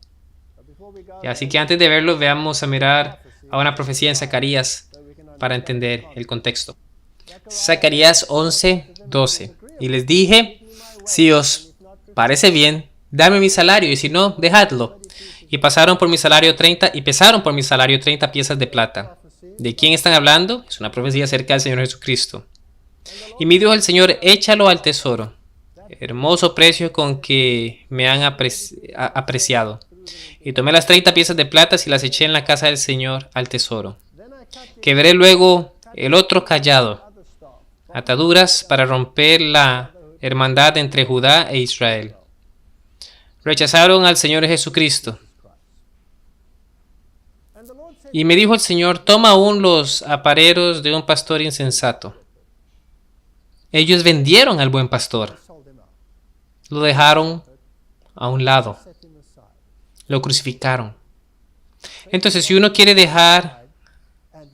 Y así que antes de verlo, veamos a mirar a una profecía en Zacarías para entender el contexto. Zacarías 11:12. Y les dije, si os parece bien, dame mi salario, y si no, dejadlo. Y pesaron por mi salario 30 piezas de plata. ¿De quién están hablando? Es una profecía acerca del Señor Jesucristo. Y me dijo el Señor, échalo al tesoro. Hermoso precio con que me han apreciado. Y tomé las 30 piezas de plata y las eché en la casa del Señor al tesoro. Quebré luego el otro cayado, ataduras para romper la hermandad entre Judá e Israel. Rechazaron al Señor Jesucristo. Y me dijo el Señor, toma aún los apareros de un pastor insensato. Ellos vendieron al buen pastor. Lo dejaron a un lado. Lo crucificaron. Entonces, si uno quiere dejar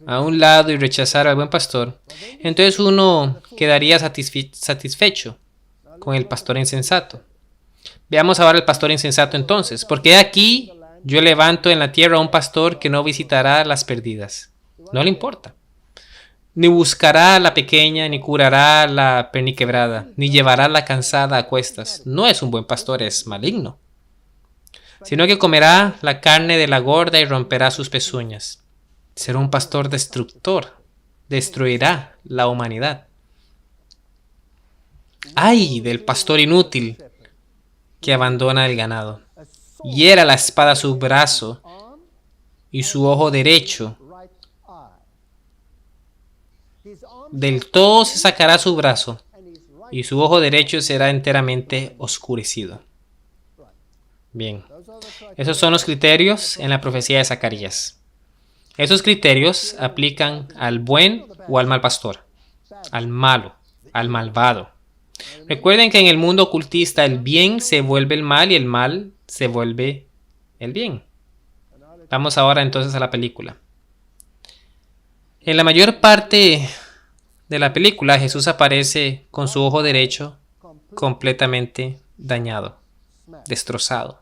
a un lado y rechazar al buen pastor, entonces uno quedaría satisfecho con el pastor insensato. Veamos ahora el pastor insensato entonces. Porque aquí yo levanto en la tierra a un pastor que no visitará las perdidas. No le importa. Ni buscará a la pequeña, ni curará a la perniquebrada, ni llevará a la cansada a cuestas. No es un buen pastor, es maligno. Sino que comerá la carne de la gorda y romperá sus pezuñas. Será un pastor destructor. Destruirá la humanidad. ¡Ay del pastor inútil que abandona el ganado! Hiera la espada su brazo y su ojo derecho. Del todo se sacará su brazo y su ojo derecho será enteramente oscurecido. Bien, esos son los criterios en la profecía de Zacarías. Esos criterios aplican al buen o al mal pastor, al malo, al malvado. Recuerden que en el mundo ocultista el bien se vuelve el mal y el mal se vuelve el bien. Vamos ahora entonces a la película. En la mayor parte de la película, Jesús aparece con su ojo derecho completamente dañado, destrozado.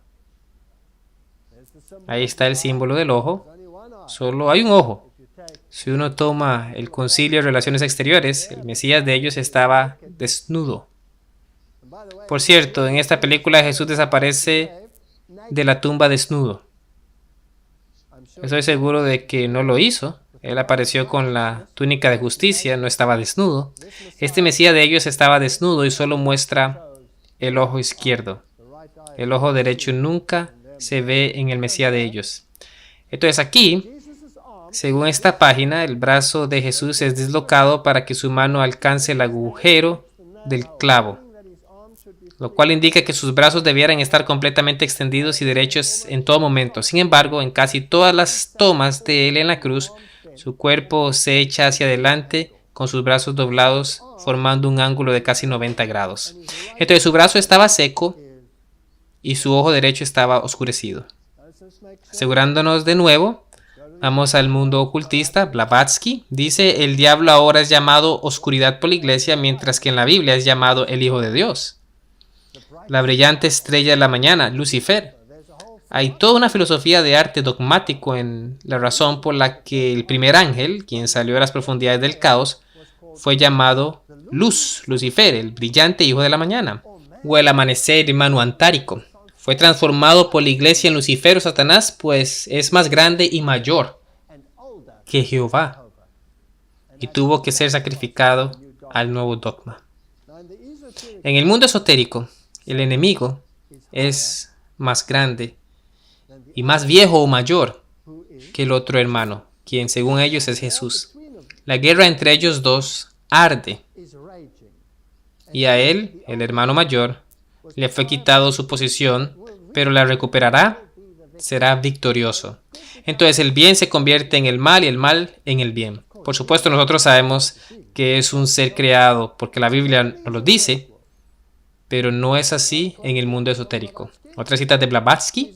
Ahí está el símbolo del ojo. Solo hay un ojo. Si uno toma el Concilio de Relaciones Exteriores, el Mesías de ellos estaba desnudo. Por cierto, en esta película Jesús desaparece de la tumba desnudo. Estoy seguro de que no lo hizo. Él apareció con la túnica de justicia, no estaba desnudo. Este Mesías de ellos estaba desnudo y solo muestra el ojo izquierdo. El ojo derecho nunca se ve en el Mesías de ellos. Entonces aquí, según esta página, el brazo de Jesús es dislocado para que su mano alcance el agujero del clavo, lo cual indica que sus brazos debieran estar completamente extendidos y derechos en todo momento. Sin embargo, en casi todas las tomas de él en la cruz, su cuerpo se echa hacia adelante con sus brazos doblados, formando un ángulo de casi 90 grados. Entonces su brazo estaba seco y su ojo derecho estaba oscurecido. Asegurándonos de nuevo, vamos al mundo ocultista. Blavatsky dice: el diablo ahora es llamado oscuridad por la iglesia, mientras que en la Biblia es llamado el Hijo de Dios. La brillante estrella de la mañana, Lucifer. Hay toda una filosofía de arte dogmático en la razón por la que el primer ángel, quien salió de las profundidades del caos, fue llamado Luz, Lucifer, el brillante hijo de la mañana, o el amanecer manuantárico. Fue transformado por la iglesia en Lucifer o Satanás, pues es más grande y mayor que Jehová, y tuvo que ser sacrificado al nuevo dogma. En el mundo esotérico, el enemigo es más grande y más viejo o mayor que el otro hermano, quien según ellos es Jesús. La guerra entre ellos dos arde, y a él, el hermano mayor, le fue quitado su posición, pero la recuperará, será victorioso. Entonces el bien se convierte en el mal y el mal en el bien. Por supuesto, nosotros sabemos que es un ser creado porque la Biblia nos lo dice, pero no es así en el mundo esotérico. Otra cita de Blavatsky: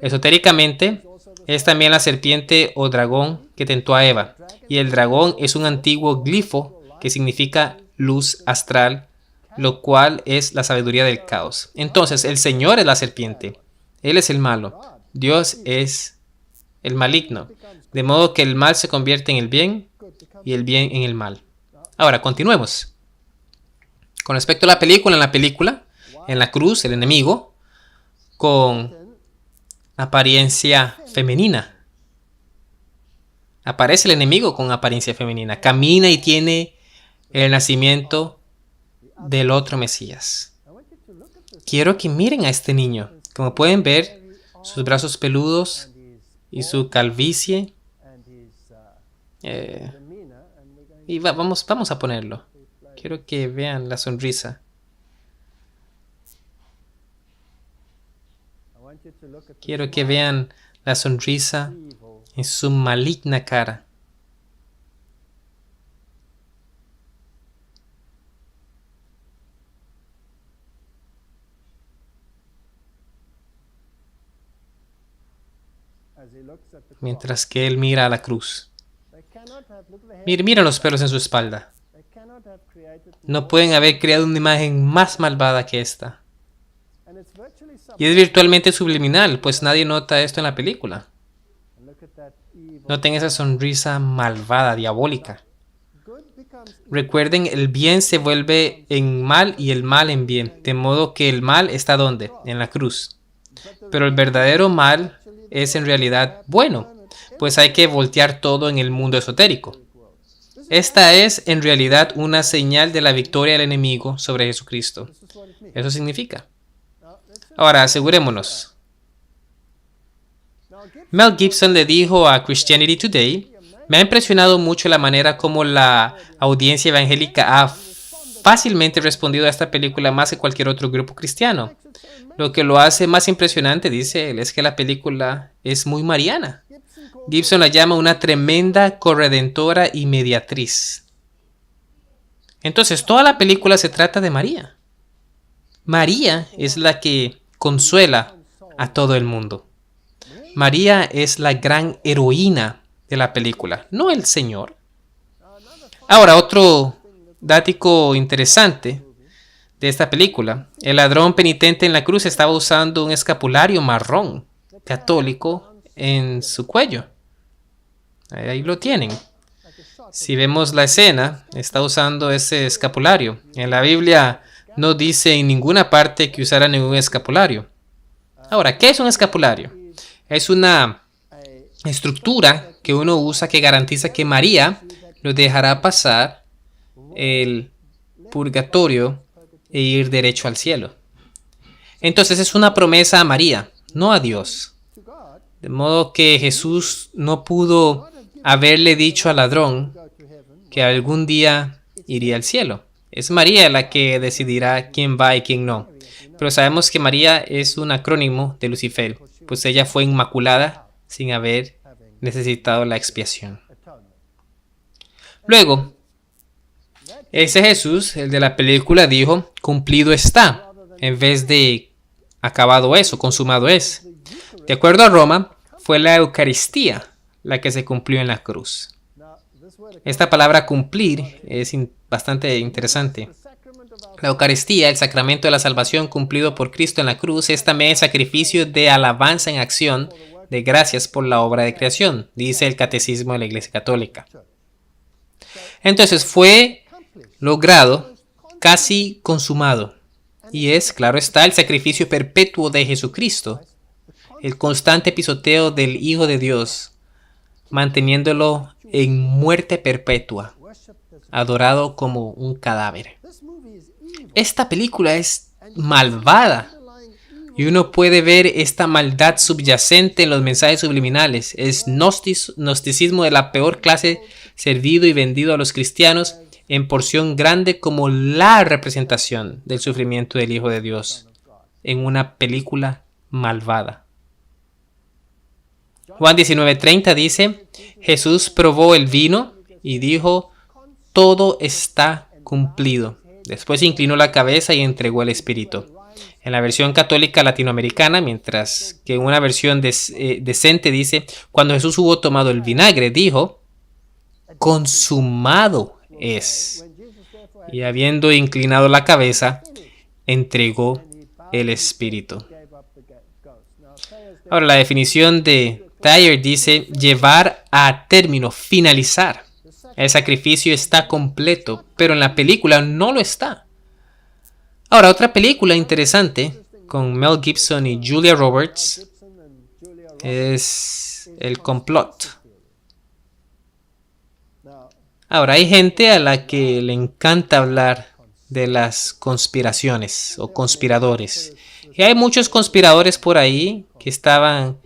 esotéricamente es también la serpiente o dragón que tentó a Eva, y el dragón es un antiguo glifo que significa luz astral, lo cual es la sabiduría del caos. Entonces, el Señor es la serpiente, Él es el malo, Dios es el maligno, de modo que el mal se convierte en el bien y el bien en el mal. Ahora, continuemos. Con respecto a la película, en la cruz, el enemigo, con apariencia femenina. Aparece el enemigo con apariencia femenina. Camina y tiene el nacimiento del otro Mesías. Quiero que miren a este niño. Como pueden ver, sus brazos peludos y su calvicie. Y vamos a ponerlo. Quiero que vean la sonrisa. Quiero que vean la sonrisa en su maligna cara. Mientras que él mira a la cruz. Mira los pelos en su espalda. No pueden haber creado una imagen más malvada que esta. Y es virtualmente subliminal, pues nadie nota esto en la película. Noten esa sonrisa malvada, diabólica. Recuerden, el bien se vuelve en mal y el mal en bien, de modo que el mal está ¿dónde? En la cruz. Pero el verdadero mal es en realidad bueno, pues hay que voltear todo en el mundo esotérico. Esta es en realidad una señal de la victoria del enemigo sobre Jesucristo. Eso significa. Ahora, asegurémonos. Mel Gibson le dijo a Christianity Today: me ha impresionado mucho la manera como la audiencia evangélica ha fácilmente respondido a esta película más que cualquier otro grupo cristiano. Lo que lo hace más impresionante, dice él, es que la película es muy mariana. Gibson la llama una tremenda corredentora y mediatriz. Entonces, toda la película se trata de María. María es la que consuela a todo el mundo. María es la gran heroína de la película, no el Señor. Ahora, otro dato interesante de esta película: el ladrón penitente en la cruz estaba usando un escapulario marrón católico en su cuello. Ahí lo tienen. Si vemos la escena, está usando ese escapulario. En la Biblia no dice en ninguna parte que usara ningún escapulario. Ahora, ¿qué es un escapulario? Es una estructura que uno usa que garantiza que María lo dejará pasar el purgatorio e ir derecho al cielo. Entonces es una promesa a María, no a Dios. De modo que Jesús no pudo haberle dicho al ladrón que algún día iría al cielo. Es María la que decidirá quién va y quién no. Pero sabemos que María es un acrónimo de Lucifer, pues ella fue inmaculada sin haber necesitado la expiación. Luego, ese Jesús, el de la película, dijo: cumplido está, en vez de acabado es o consumado es. De acuerdo a Roma, fue la Eucaristía la que se cumplió en la cruz. Esta palabra cumplir es bastante interesante. La Eucaristía, el sacramento de la salvación cumplido por Cristo en la cruz, es también el sacrificio de alabanza en acción de gracias por la obra de creación, dice el Catecismo de la Iglesia Católica. Entonces fue logrado, casi consumado, y es, claro está, el sacrificio perpetuo de Jesucristo, el constante pisoteo del Hijo de Dios, manteniéndolo en muerte perpetua, adorado como un cadáver. Esta película es malvada y uno puede ver esta maldad subyacente en los mensajes subliminales. Es gnosticismo de la peor clase, servido y vendido a los cristianos en porción grande como la representación del sufrimiento del Hijo de Dios en una película malvada. Juan 19:30 dice: Jesús probó el vino y dijo: todo está cumplido. Después inclinó la cabeza y entregó el espíritu. En la versión católica latinoamericana, mientras que en una versión decente dice: cuando Jesús hubo tomado el vinagre, dijo: consumado es. Y habiendo inclinado la cabeza, entregó el espíritu. Ahora, la definición de Thayer dice: llevar a término, finalizar. El sacrificio está completo, pero en la película no lo está. Ahora, otra película interesante con Mel Gibson y Julia Roberts es El Complot. Ahora, hay gente a la que le encanta hablar de las conspiraciones o conspiradores. Y hay muchos conspiradores por ahí que estaban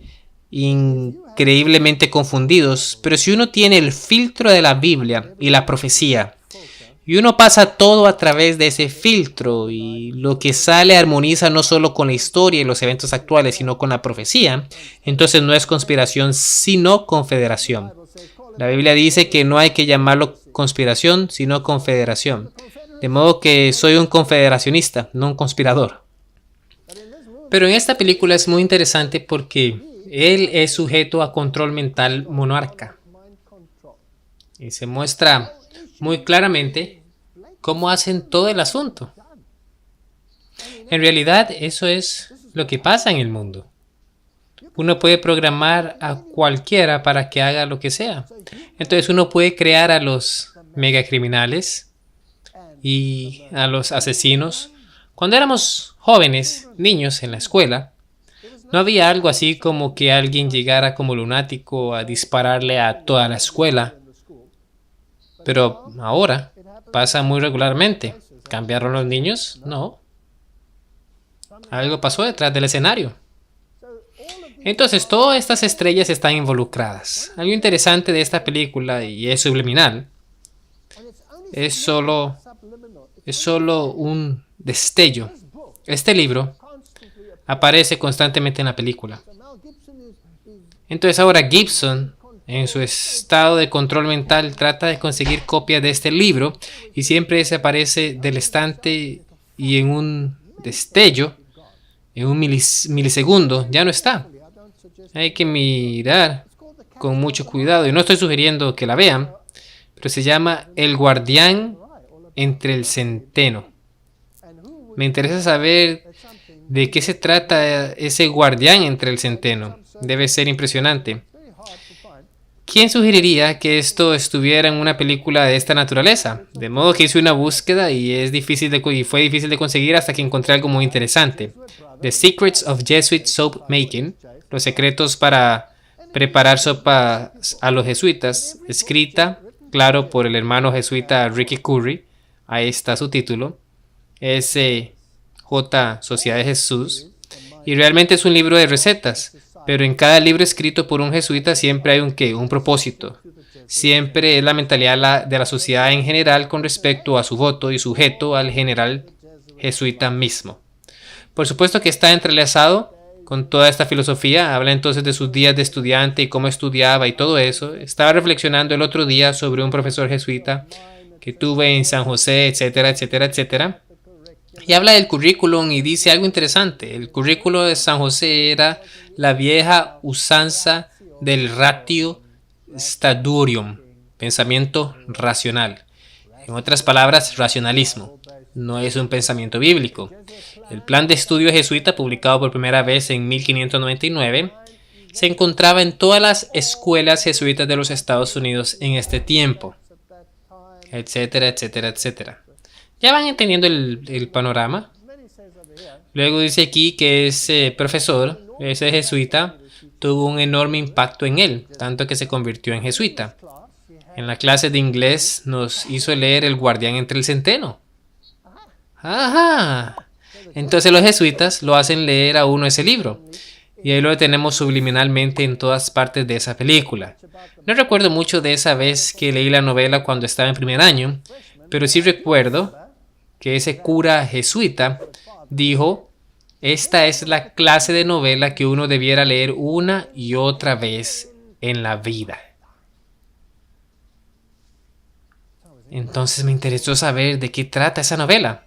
increíblemente confundidos, pero si uno tiene el filtro de la Biblia y la profecía, y uno pasa todo a través de ese filtro, y lo que sale armoniza no solo con la historia y los eventos actuales, sino con la profecía, entonces no es conspiración, sino confederación. La Biblia dice que no hay que llamarlo conspiración, sino confederación. De modo que soy un confederacionista, no un conspirador. Pero en esta película es muy interesante porque él es sujeto a control mental monarca. Y se muestra muy claramente cómo hacen todo el asunto. En realidad, eso es lo que pasa en el mundo. Uno puede programar a cualquiera para que haga lo que sea. Entonces uno puede crear a los megacriminales y a los asesinos. Cuando éramos jóvenes, niños en la escuela, no había algo así como que alguien llegara como lunático a dispararle a toda la escuela. Pero ahora pasa muy regularmente. ¿Cambiaron los niños? No. Algo pasó detrás del escenario. Entonces, todas estas estrellas están involucradas. Algo interesante de esta película, y es subliminal, es solo un destello. Este libro aparece constantemente en la película. Entonces ahora Gibson, en su estado de control mental, trata de conseguir copias de este libro y siempre desaparece del estante y en un destello, en un milisegundo, ya no está. Hay que mirar con mucho cuidado y no estoy sugiriendo que la vean, pero se llama El guardián entre el centeno. Me interesa saber de qué se trata ese guardián entre el centeno. Debe ser impresionante. ¿Quién sugeriría que esto estuviera en una película de esta naturaleza? De modo que hice una búsqueda y fue difícil de conseguir hasta que encontré algo muy interesante. The Secrets of Jesuit Soap Making, los secretos para preparar sopa a los jesuitas, escrita, claro, por el hermano jesuita Ricky Curry. Ahí está su título. J. Sociedad de Jesús. Y realmente es un libro de recetas. Pero en cada libro escrito por un jesuita siempre hay un propósito. Siempre es la mentalidad de la sociedad en general con respecto a su voto y sujeto al general jesuita mismo. Por supuesto que está entrelazado con toda esta filosofía. Habla entonces de sus días de estudiante y cómo estudiaba y todo eso. Estaba reflexionando el otro día sobre un profesor jesuita que tuve en San José, etcétera, etcétera, etcétera. Y habla del currículum y dice algo interesante. El currículo de San José era la vieja usanza del ratio statuorum, pensamiento racional. En otras palabras, racionalismo. no es un pensamiento bíblico. El plan de estudio jesuita, publicado por primera vez en 1599, se encontraba en todas las escuelas jesuitas de los Estados Unidos en este tiempo, etcétera, etcétera, etcétera. Ya van entendiendo el panorama. Luego dice aquí que ese profesor, ese jesuita, tuvo un enorme impacto en él, tanto que se convirtió en jesuita. En la clase de inglés nos hizo leer El guardián entre el centeno. ¡Ajá! Entonces los jesuitas lo hacen leer a uno ese libro. Y ahí lo tenemos subliminalmente en todas partes de esa película. No recuerdo mucho de esa vez que leí la novela cuando estaba en primer año, pero sí recuerdo que ese cura jesuita dijo: esta es la clase de novela que uno debiera leer una y otra vez en la vida. Entonces me interesó saber de qué trata esa novela.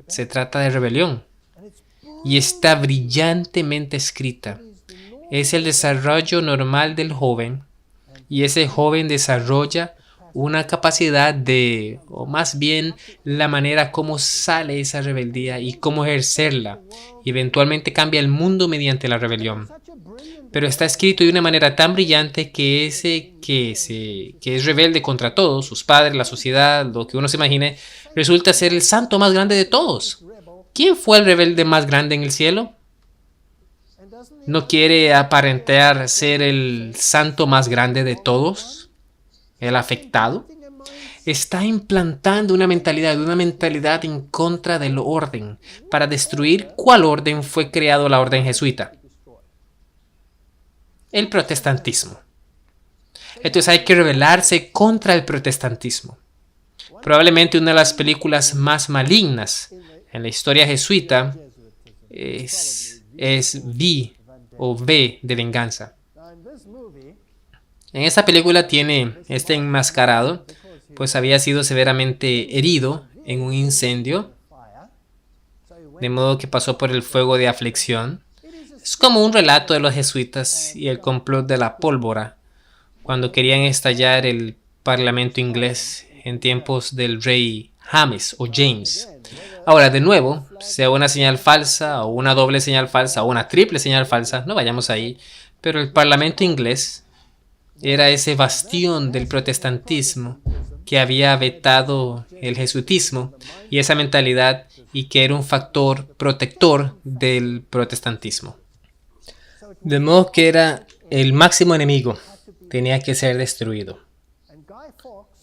Se trata de rebelión. Y está brillantemente escrita. Es el desarrollo normal del joven. Y ese joven desarrolla una capacidad de, o más bien la manera como sale esa rebeldía y cómo ejercerla. Y eventualmente cambia el mundo mediante la rebelión. Pero está escrito de una manera tan brillante que ese que es rebelde contra todos, sus padres, la sociedad, lo que uno se imagine, resulta ser el santo más grande de todos. ¿Quién fue el rebelde más grande en el cielo? ¿No quiere aparentar ser el santo más grande de todos? ¿El afectado? Está implantando una mentalidad en contra del orden, para destruir cuál orden fue creado la orden jesuita. El protestantismo. Entonces hay que rebelarse contra el protestantismo. Probablemente una de las películas más malignas en la historia jesuita es V o V de venganza. En esta película tiene este enmascarado, pues había sido severamente herido en un incendio, de modo que pasó por el fuego de aflicción. Es como un relato de los jesuitas y el complot de la pólvora, cuando querían estallar el parlamento inglés en tiempos del rey James o James. Ahora, de nuevo, sea una señal falsa o una doble señal falsa o una triple señal falsa, no vayamos ahí, pero el parlamento inglés era ese bastión del protestantismo que había vetado el jesuitismo y esa mentalidad, y que era un factor protector del protestantismo. De modo que era el máximo enemigo, tenía que ser destruido.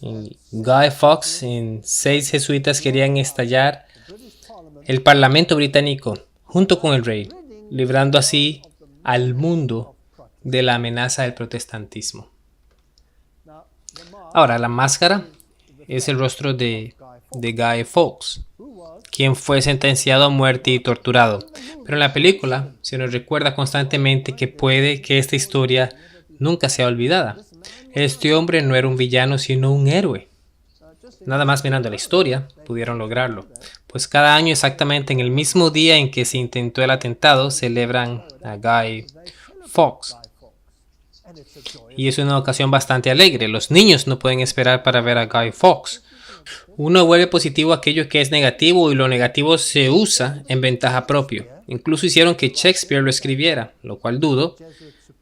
Y Guy Fawkes y 6 jesuitas querían estallar el parlamento británico junto con el rey, librando así al mundo de la amenaza del protestantismo. Ahora, la máscara es el rostro de Guy Fawkes, quien fue sentenciado a muerte y torturado. Pero en la película se nos recuerda constantemente que puede que esta historia nunca sea olvidada. Este hombre no era un villano, sino un héroe. Nada más mirando la historia pudieron lograrlo, pues cada año, exactamente en el mismo día en que se intentó el atentado, celebran a Guy Fawkes. Y es una ocasión bastante alegre. Los niños no pueden esperar para ver a Guy Fawkes. Uno vuelve positivo aquello que es negativo, y lo negativo se usa en ventaja propia. Incluso hicieron que Shakespeare lo escribiera, lo cual dudo.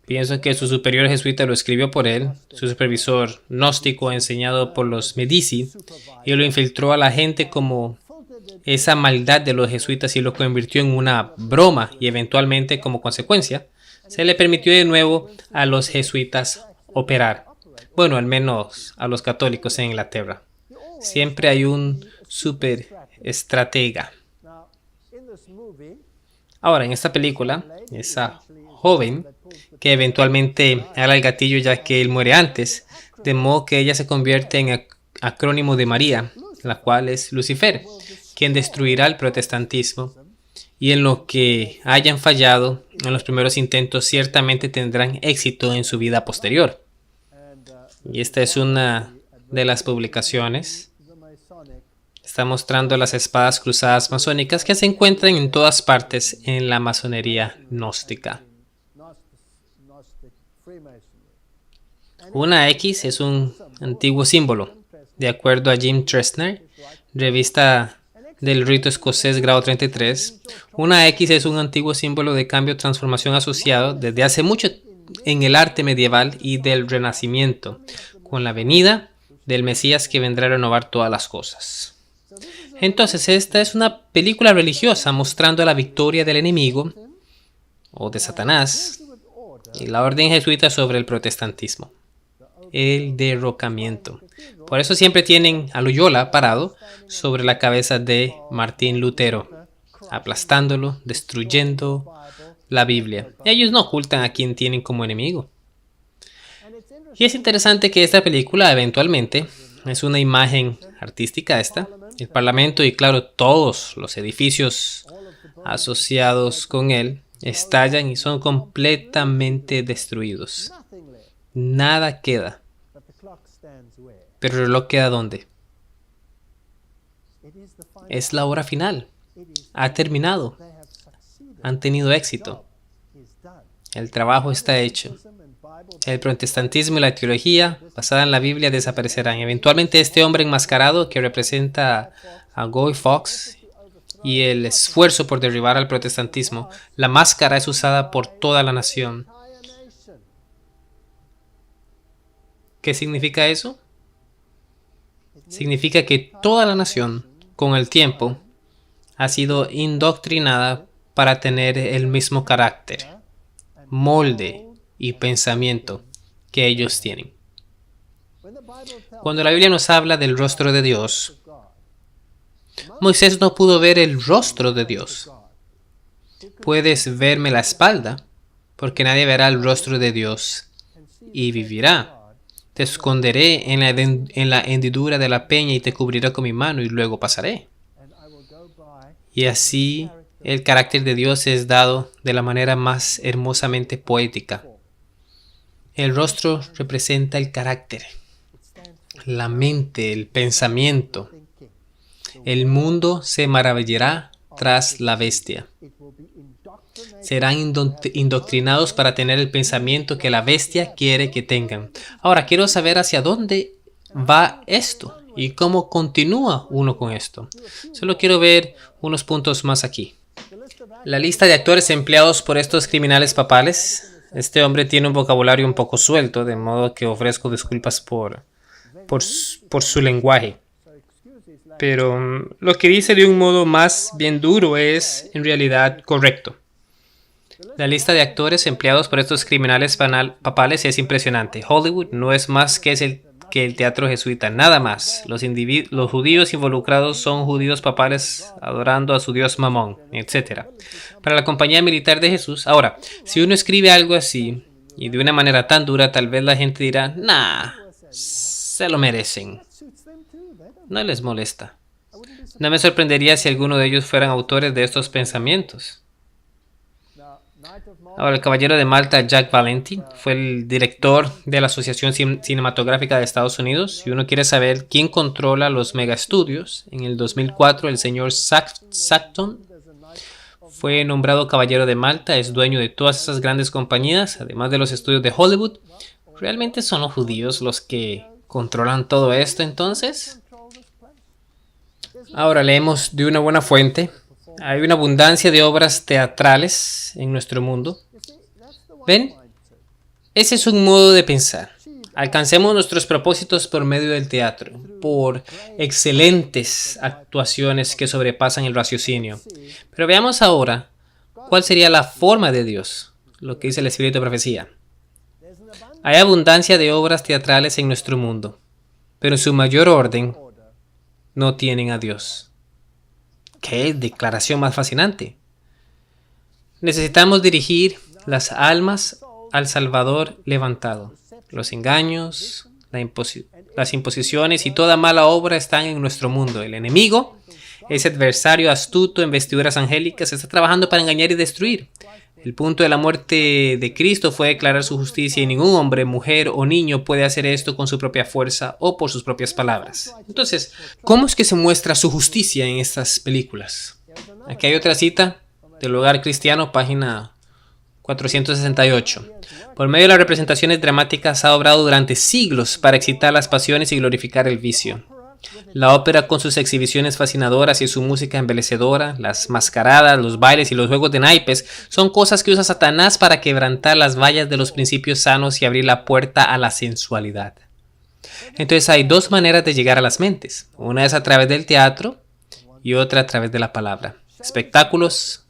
Pienso que su superior jesuita lo escribió por él, su supervisor gnóstico enseñado por los Medici, y lo infiltró a la gente como esa maldad de los jesuitas y lo convirtió en una broma, y eventualmente, como consecuencia, se le permitió de nuevo a los jesuitas operar. Bueno, al menos a los católicos en Inglaterra. Siempre hay un super estratega. Ahora, en esta película, esa joven que eventualmente hará el gatillo ya que él muere antes, de modo que ella se convierte en acrónimo de María, la cual es Lucifer, quien destruirá el protestantismo. Y en lo que hayan fallado en los primeros intentos, ciertamente tendrán éxito en su vida posterior. Y esta es una de las publicaciones. Está mostrando las espadas cruzadas masónicas que se encuentran en todas partes en la masonería gnóstica. Una X es un antiguo símbolo, de acuerdo a Jim Tressner, revista del rito escocés grado 33. Una X es un antiguo símbolo de cambio o transformación asociado desde hace mucho en el arte medieval y del Renacimiento, con la venida del Mesías que vendrá a renovar todas las cosas. Entonces, esta es una película religiosa mostrando la victoria del enemigo o de Satanás y la orden jesuita sobre el protestantismo. El derrocamiento. Por eso siempre tienen a Loyola parado sobre la cabeza de Martín Lutero, aplastándolo, destruyendo la Biblia. Ellos no ocultan a quien tienen como enemigo. Y es interesante que esta película eventualmente es una imagen artística el Parlamento y claro, todos los edificios asociados con él estallan y son completamente destruidos. Nada queda. Pero el reloj queda ¿dónde? Es la hora final. Ha terminado. Han tenido éxito. El trabajo está hecho. El protestantismo y la teología basada en la Biblia desaparecerán. Eventualmente este hombre enmascarado que representa a Guy Fawkes y el esfuerzo por derribar al protestantismo, la máscara es usada por toda la nación. ¿Qué significa eso? Significa que toda la nación, con el tiempo, ha sido indoctrinada para tener el mismo carácter, molde y pensamiento que ellos tienen. Cuando la Biblia nos habla del rostro de Dios, Moisés no pudo ver el rostro de Dios. Puedes verme la espalda, porque nadie verá el rostro de Dios y vivirá. Te esconderé en la hendidura de la peña y te cubriré con mi mano y luego pasaré. Y así el carácter de Dios es dado de la manera más hermosamente poética. El rostro representa el carácter, la mente, el pensamiento. El mundo se maravillará tras la bestia. Serán indoctrinados para tener el pensamiento que la bestia quiere que tengan. Ahora, quiero saber hacia dónde va esto y cómo continúa uno con esto. Solo quiero ver unos puntos más aquí. La lista de actores empleados por estos criminales papales. Este hombre tiene un vocabulario un poco suelto, de modo que ofrezco disculpas por su lenguaje. Pero lo que dice de un modo más bien duro es en realidad correcto. La lista de actores empleados por estos criminales papales es impresionante. Hollywood no es más que el teatro jesuita, nada más. Los judíos involucrados son judíos papales adorando a su dios Mamón, etc. Para la compañía militar de Jesús. Ahora, si uno escribe algo así y de una manera tan dura, tal vez la gente dirá, nah, se lo merecen. No les molesta. No me sorprendería si alguno de ellos fueran autores de estos pensamientos. Ahora, el caballero de Malta, Jack Valenti, fue el director de la Asociación Cinematográfica de Estados Unidos. Si uno quiere saber quién controla los megaestudios, en el 2004 el señor Sackton fue nombrado caballero de Malta, es dueño de todas esas grandes compañías, además de los estudios de Hollywood. ¿Realmente son los judíos los que controlan todo esto entonces? Ahora leemos de una buena fuente. Hay una abundancia de obras teatrales en nuestro mundo. ¿Ven? Ese es un modo de pensar. Alcancemos nuestros propósitos por medio del teatro, por excelentes actuaciones que sobrepasan el raciocinio. Pero veamos ahora cuál sería la forma de Dios, lo que dice el Espíritu de Profecía. Hay abundancia de obras teatrales en nuestro mundo, pero en su mayor orden no tienen a Dios. ¡Qué declaración más fascinante! Necesitamos dirigir las almas al Salvador levantado. Los engaños, las imposiciones y toda mala obra están en nuestro mundo. El enemigo, ese adversario astuto en vestiduras angélicas, está trabajando para engañar y destruir. El punto de la muerte de Cristo fue declarar su justicia y ningún hombre, mujer o niño puede hacer esto con su propia fuerza o por sus propias palabras. Entonces, ¿cómo es que se muestra su justicia en estas películas? Aquí hay otra cita del Hogar Cristiano, página 468. Por medio de las representaciones dramáticas ha obrado durante siglos para excitar las pasiones y glorificar el vicio. La ópera con sus exhibiciones fascinadoras y su música embellecedora, las mascaradas, los bailes y los juegos de naipes son cosas que usa Satanás para quebrantar las vallas de los principios sanos y abrir la puerta a la sensualidad. Entonces hay dos maneras de llegar a las mentes. Una es a través del teatro y otra a través de la palabra. Espectáculos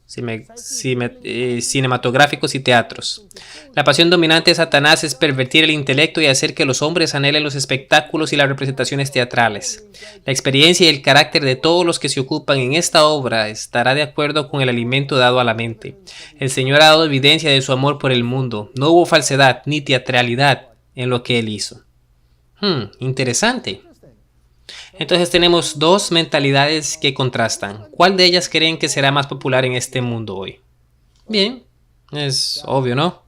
cinematográficos y teatros. La pasión dominante de Satanás es pervertir el intelecto y hacer que los hombres anhelen los espectáculos y las representaciones teatrales. La experiencia y el carácter de todos los que se ocupan en esta obra estará de acuerdo con el alimento dado a la mente. El Señor ha dado evidencia de su amor por el mundo. No hubo falsedad ni teatralidad en lo que Él hizo. Interesante. Entonces tenemos dos mentalidades que contrastan. ¿Cuál de ellas creen que será más popular en este mundo hoy? Bien, es obvio, ¿no?